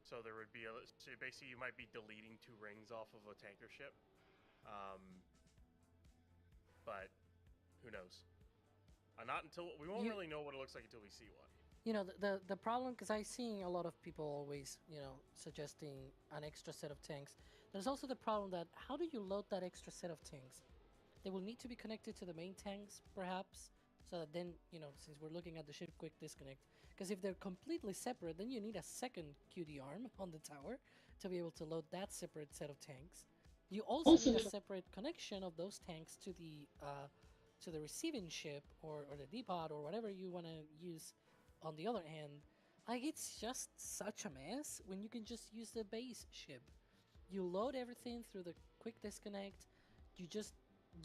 so there would be so basically you might be deleting 2 rings off of a tanker ship. But who knows? Not until we won't really know what it looks like until we see one. The problem, because I've seen a lot of people always suggesting an extra set of tanks. There's also the problem that how do you load that extra set of tanks? They will need to be connected to the main tanks, perhaps, so that then, since we're looking at the ship quick disconnect, because if they're completely separate, then you need a second QD arm on the tower to be able to load that separate set of tanks. You also need a separate connection of those tanks to the receiving ship or the depot or whatever you want to use on the other hand. Like, it's just such a mess when you can just use the base ship. You load everything through the quick disconnect. You just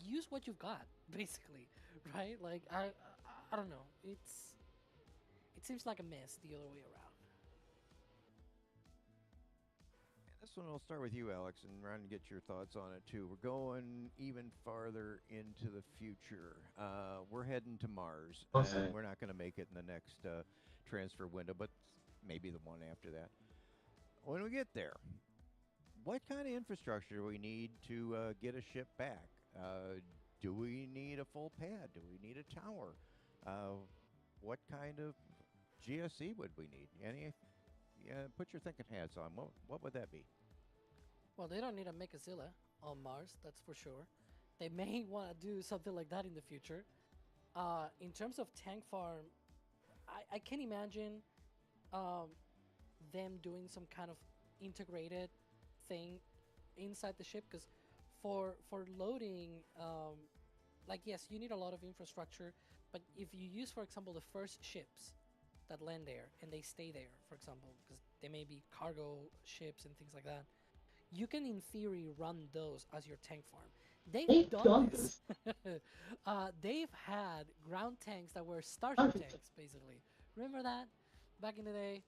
use what you've got, basically, right? Like, I don't know. It seems like a mess the other way around. This one, I'll start with you, Alex, and Ryan, get your thoughts on it too. We're going even farther into the future. We're heading to Mars, and we're not going to make it in the next transfer window. But maybe the one after that. When we get there, what kind of infrastructure do we need to get a ship back? Do we need a full pad? Do we need a tower? What kind of GSE would we need? Put your thinking hats on. What would that be? Well, they don't need a Mechazilla on Mars, that's for sure. They may want to do something like that in the future. In terms of tank farm, I can imagine them doing some kind of integrated thing inside the ship, because for loading, like, yes, you need a lot of infrastructure, but if you use, for example, the first ships that land there and they stay there, for example, because they may be cargo ships and things like that, you can in theory run those as your tank farm. They've done this. They've had ground tanks that were starship tanks, basically. Remember that back in the day?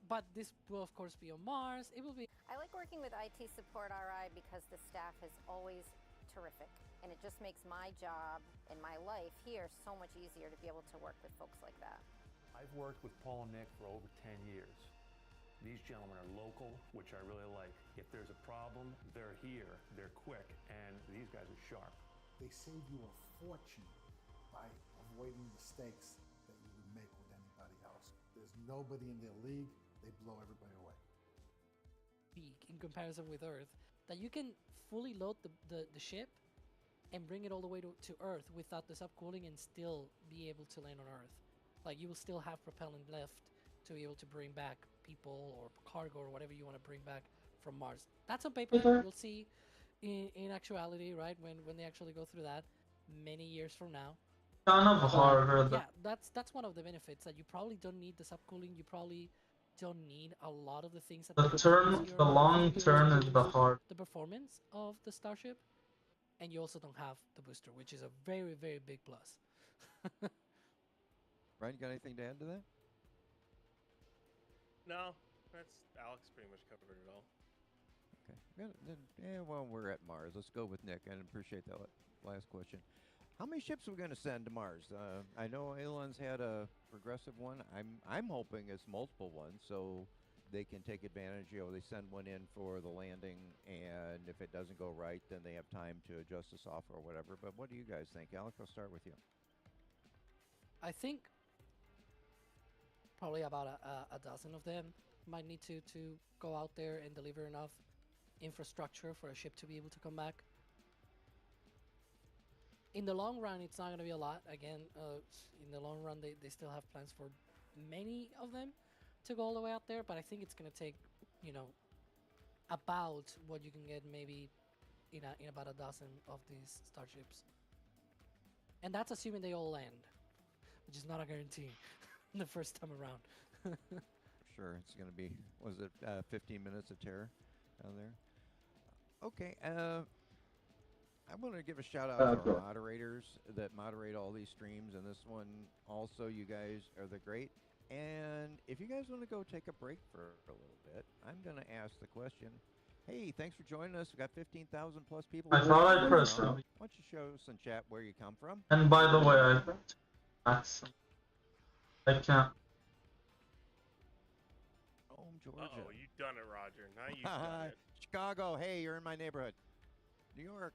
But this will of course be on Mars. It will be. I like working with IT Support RI because the staff is always terrific, and it just makes my job and my life here so much easier to be able to work with folks like that. I've worked with Paul and Nick for over 10 years. These gentlemen are local, which I really like. If there's a problem, they're here, they're quick, and these guys are sharp. They save you a fortune by avoiding mistakes that you would make with anybody else. There's nobody in their league, they blow everybody away. In comparison with Earth, that you can fully load the ship and bring it all the way to Earth without the subcooling and still be able to land on Earth. Like, you will still have propellant left to be able to bring back people or cargo or whatever you want to bring back from Mars. That's on paper. We'll see in actuality, right? When they actually go through that many years from now. Kind of harder. Yeah, that's one of the benefits, that you probably don't need the subcooling. You probably don't need a lot of the things that The long turn is the hard. the performance of the Starship, and you also don't have the booster, which is a very, very big plus. Ryan, you got anything to add to that? No, that's Alex pretty much covered it all. Okay. Yeah, well, we're at Mars. Let's go with Nick. I appreciate that last question. How many ships are we going to send to Mars? I know Elon's had a progressive one. I'm hoping it's multiple ones, so they can take advantage. They send one in for the landing, and if it doesn't go right, then they have time to adjust the software or whatever. But what do you guys think? Alex, I'll start with you. I think probably about a dozen of them might need to go out there and deliver enough infrastructure for a ship to be able to come back. In the long run, it's not going to be a lot. Again, in the long run, they still have plans for many of them to go all the way out there, but I think it's going to take, about what you can get maybe in about a dozen of these starships. And that's assuming they all land, which is not a guarantee the first time around. Sure, it's going to be, 15 minutes of terror down there? Okay, I want to give a shout out to our moderators that moderate all these streams, and this one also. You guys are the great. And if you guys want to go take a break for a little bit, I'm going to ask the question. Hey, thanks for joining us. We've got 15,000 plus people. I thought I pressed Why don't you show us in chat where you come from? And by the way, I can't. Georgia. Oh, you done it, Roger. Now you've done it. Chicago. Hey, you're in my neighborhood. New York.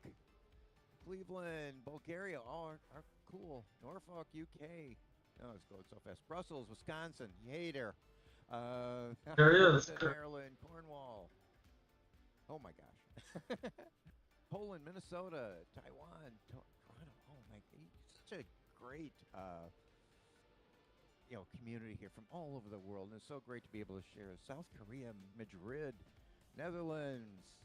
Cleveland, Bulgaria, all are cool. Norfolk, UK. Oh, it's going so fast. Brussels, Wisconsin. Hey there. There he is. Maryland, Cornwall. Oh my gosh. Poland, Minnesota, Taiwan, Toronto. Oh my God, such a great community here from all over the world, and it's so great to be able to share. South Korea, Madrid, Netherlands.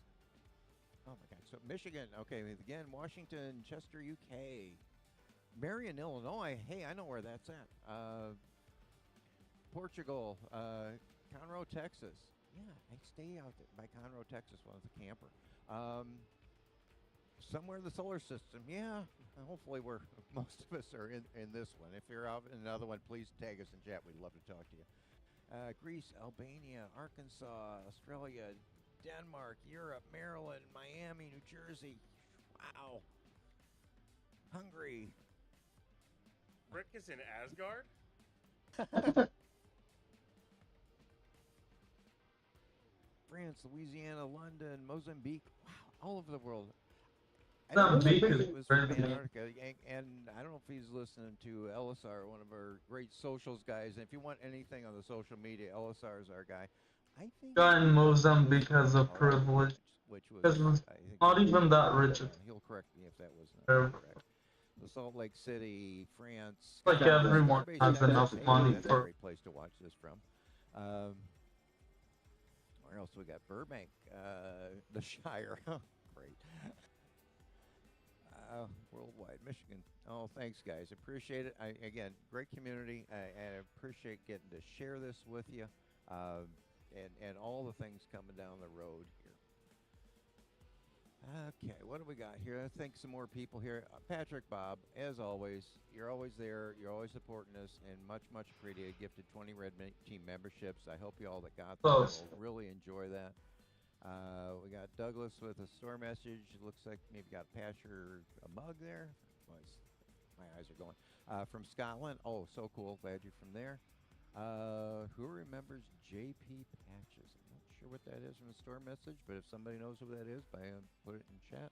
Oh my God! So Michigan, okay. Again, Washington, Chester, UK, Marion, Illinois. Hey, I know where that's at. Portugal, Conroe, Texas. Yeah, I stay out there by Conroe, Texas when I was a camper. Somewhere in the solar system. Yeah, hopefully most of us are in this one. If you're out in another one, please tag us in chat. We'd love to talk to you. Greece, Albania, Arkansas, Australia, Denmark, Europe, Maryland, Miami, New Jersey. Wow. Hungary. Rick is in Asgard? France, Louisiana, London, Mozambique. Wow, all over the world. I didn't Mozambique realize is it was from crazy. Antarctica, and I don't know if he's listening to LSR, one of our great socials guys. And if you want anything on the social media, LSR is our guy. I think Guy in he was Mozambique has a all right, privilege which was because it's I think not even that rich. he'll correct me if that was not It's correct. The Salt Lake City, France. like everyone Starbase has Texas. enough Hey, money that's a for. great place to watch this from. Um, where else we got? Burbank, the Shire. Great. Worldwide, Michigan. Oh, thanks, guys. Appreciate it. Again, great community. I appreciate getting to share this with you, and all the things coming down the road here. Okay, what do we got here? I think some more people here. Patrick, Bob, as always, you're always there. You're always supporting us, and much, much appreciated. Gifted 20 Red Team memberships. I hope you all that got them will really enjoy that. We got Douglas with a store message. It looks like maybe got Patcher a mug there. My eyes are going. From Scotland. Oh, so cool. Glad you're from there. Who remembers JP Patches? I'm not sure what that is from the store message, but if somebody knows who that is, put it in chat.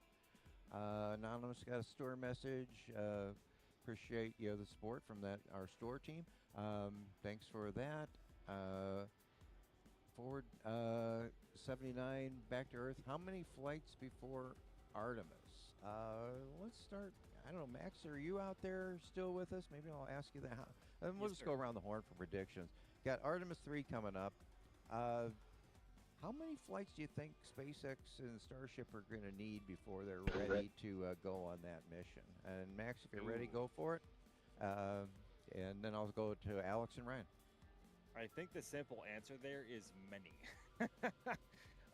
Anonymous got a store message. Appreciate the support from our store team. Thanks for that. Forward 79 back to Earth. How many flights before Artemis? Let's start. I don't know, Max, are you out there still with us? Maybe I'll ask you that. And we'll just go around the horn for predictions. Got Artemis 3 coming up. How many flights do you think SpaceX and Starship are going to need before they're ready to go on that mission? And Max, if you're ready, go for it. And then I'll go to Alex and Ryan. I think the simple answer there is many.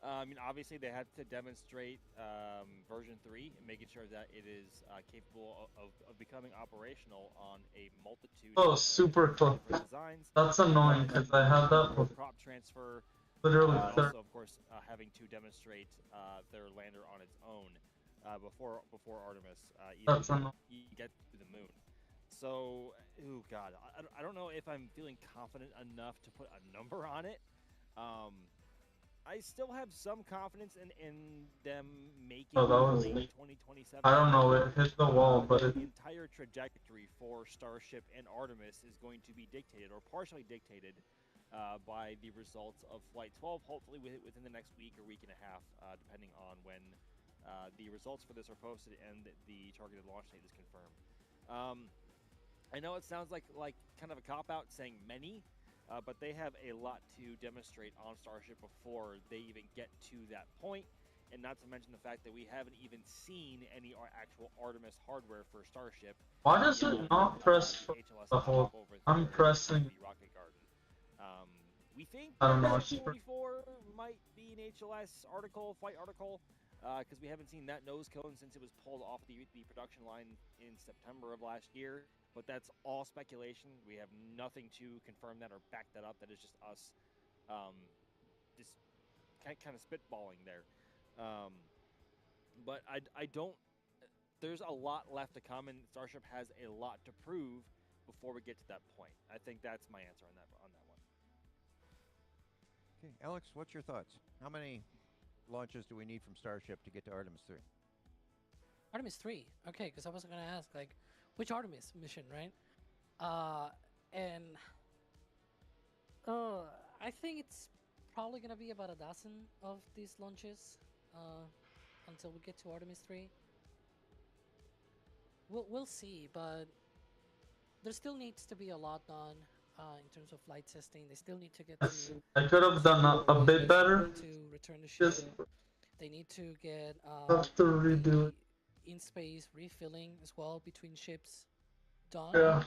I mean, obviously they had to demonstrate version 3, making sure that it is capable of becoming operational on a multitude Oh, of super close. designs. That's annoying because I had that before. Prop transfer. Literally. Also, of course, having to demonstrate their lander on its own before Artemis even get to the moon. So, oh God, I don't know if I'm feeling confident enough to put a number on it. I still have some confidence in them making late 2027. I don't know, it hit the wall, but the entire trajectory for Starship and Artemis is going to be dictated, or partially dictated, by the results of Flight 12, hopefully within the next week or week and a half, depending on when the results for this are posted and the targeted launch date is confirmed. I know it sounds like kind of a cop-out saying many, but they have a lot to demonstrate on Starship before they even get to that point, and not to mention the fact that we haven't even seen any actual Artemis hardware for Starship. Why does it not press for the whole? I'm pressing. Rocket Garden. We think I don't know. 44 might be an HLS flight article, because we haven't seen that nose cone since it was pulled off the production line in September of last year. But that's all speculation. We have nothing to confirm that or back that up. That is just us just kind of spitballing there. But I don't... There's a lot left to come, and Starship has a lot to prove before we get to that point. I think that's my answer on that one. Okay, Alex, what's your thoughts? How many launches do we need from Starship to get to Artemis 3? Artemis 3. Okay, because I was going to ask, which Artemis mission, right? And I think it's probably going to be about a dozen of these launches until we get to Artemis 3. We'll see, but there still needs to be a lot done in terms of flight testing. They still need to get to... I could have done a bit better. To return the ship. They need to get have to redo it. In-space refilling as well between ships done. Yeah.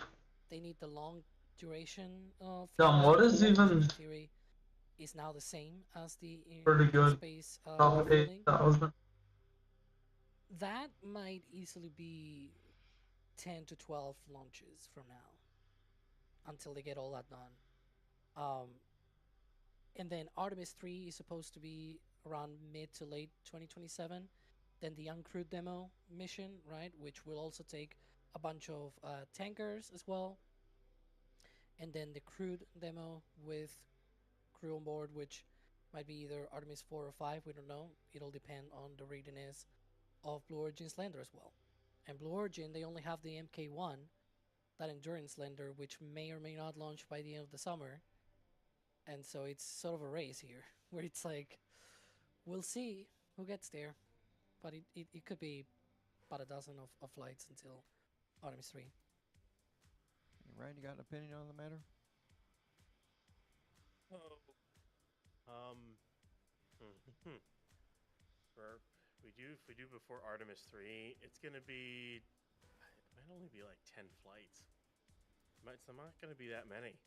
They need the long duration of... what is even... theory is now the same as the pretty good. In-space Top refilling. 8,000. That might easily be 10 to 12 launches from now until they get all that done. And then Artemis 3 is supposed to be around mid to late 2027. Then the uncrewed demo mission, right, which will also take a bunch of tankers as well. And then the crewed demo with crew on board, which Might be either Artemis 4 or 5. We don't know. It'll depend on the readiness of Blue Origin's lander as well. And Blue Origin, they only have the MK1, that endurance lander, which may or may not launch by the end of the summer. And so it's sort of a race here, where it's like, we'll see who gets there. But it could be about a dozen of flights until Artemis 3. Ryan, you got an opinion on the matter? Oh. If we do before Artemis 3, it's gonna be. It might only be like 10 flights. It's not gonna be that many.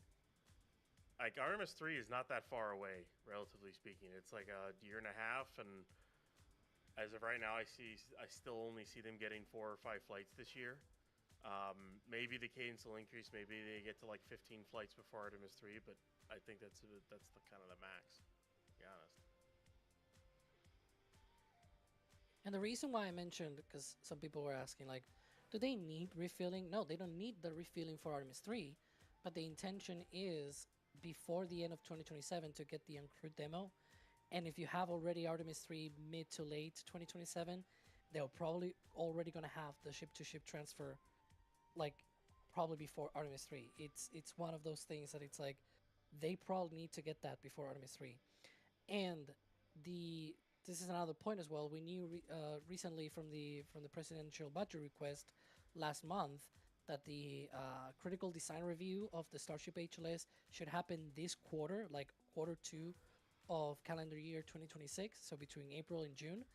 Like Artemis 3 is not that far away, relatively speaking. It's like a year and a half, and as of right now, I still only see them getting 4 or 5 flights this year. Maybe the cadence will increase. Maybe they get to like 15 flights before Artemis 3, but I think that's the kind of the max, to be honest. And the reason why I mentioned, because some people were asking, like, do they need refilling? No, they don't need the refilling for Artemis 3, but the intention is before the end of 2027 to get the uncrewed demo. And if you have already Artemis 3 mid to late 2027, they're probably already going to have the ship-to-ship transfer, like, probably before Artemis 3. It's one of those things that it's like, they probably need to get that before Artemis 3. And this is another point as well. We knew recently from the presidential budget request last month that the critical design review of the Starship HLS should happen this quarter, like quarter 2 of calendar year 2026, so between April and June.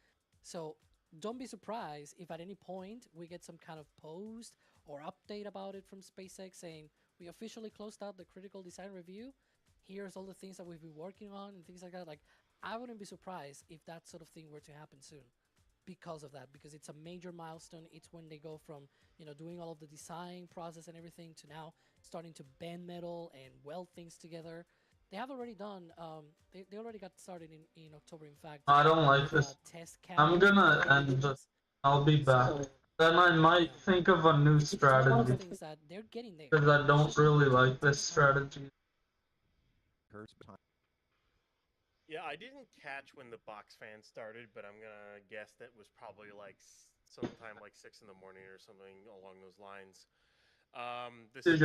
So don't be surprised if at any point we get some kind of post or update about it from SpaceX saying we officially closed out the critical design review. Here's all the things that we've been working on and things like that. Like, I wouldn't be surprised if that sort of thing were to happen soon because of that, because it's a major milestone. It's when they go from, doing all of the design process and everything to now starting to bend metal and weld things together. They have already done, they already got started in October, in fact. I don't like this. Test I'm gonna end this. I'll be back. Then I might think of a new strategy. Things that they're getting there. Because I don't really like this strategy. Yeah, I didn't catch when the box fan started, but I'm gonna guess that was probably like sometime like 6 in the morning or something along those lines. This is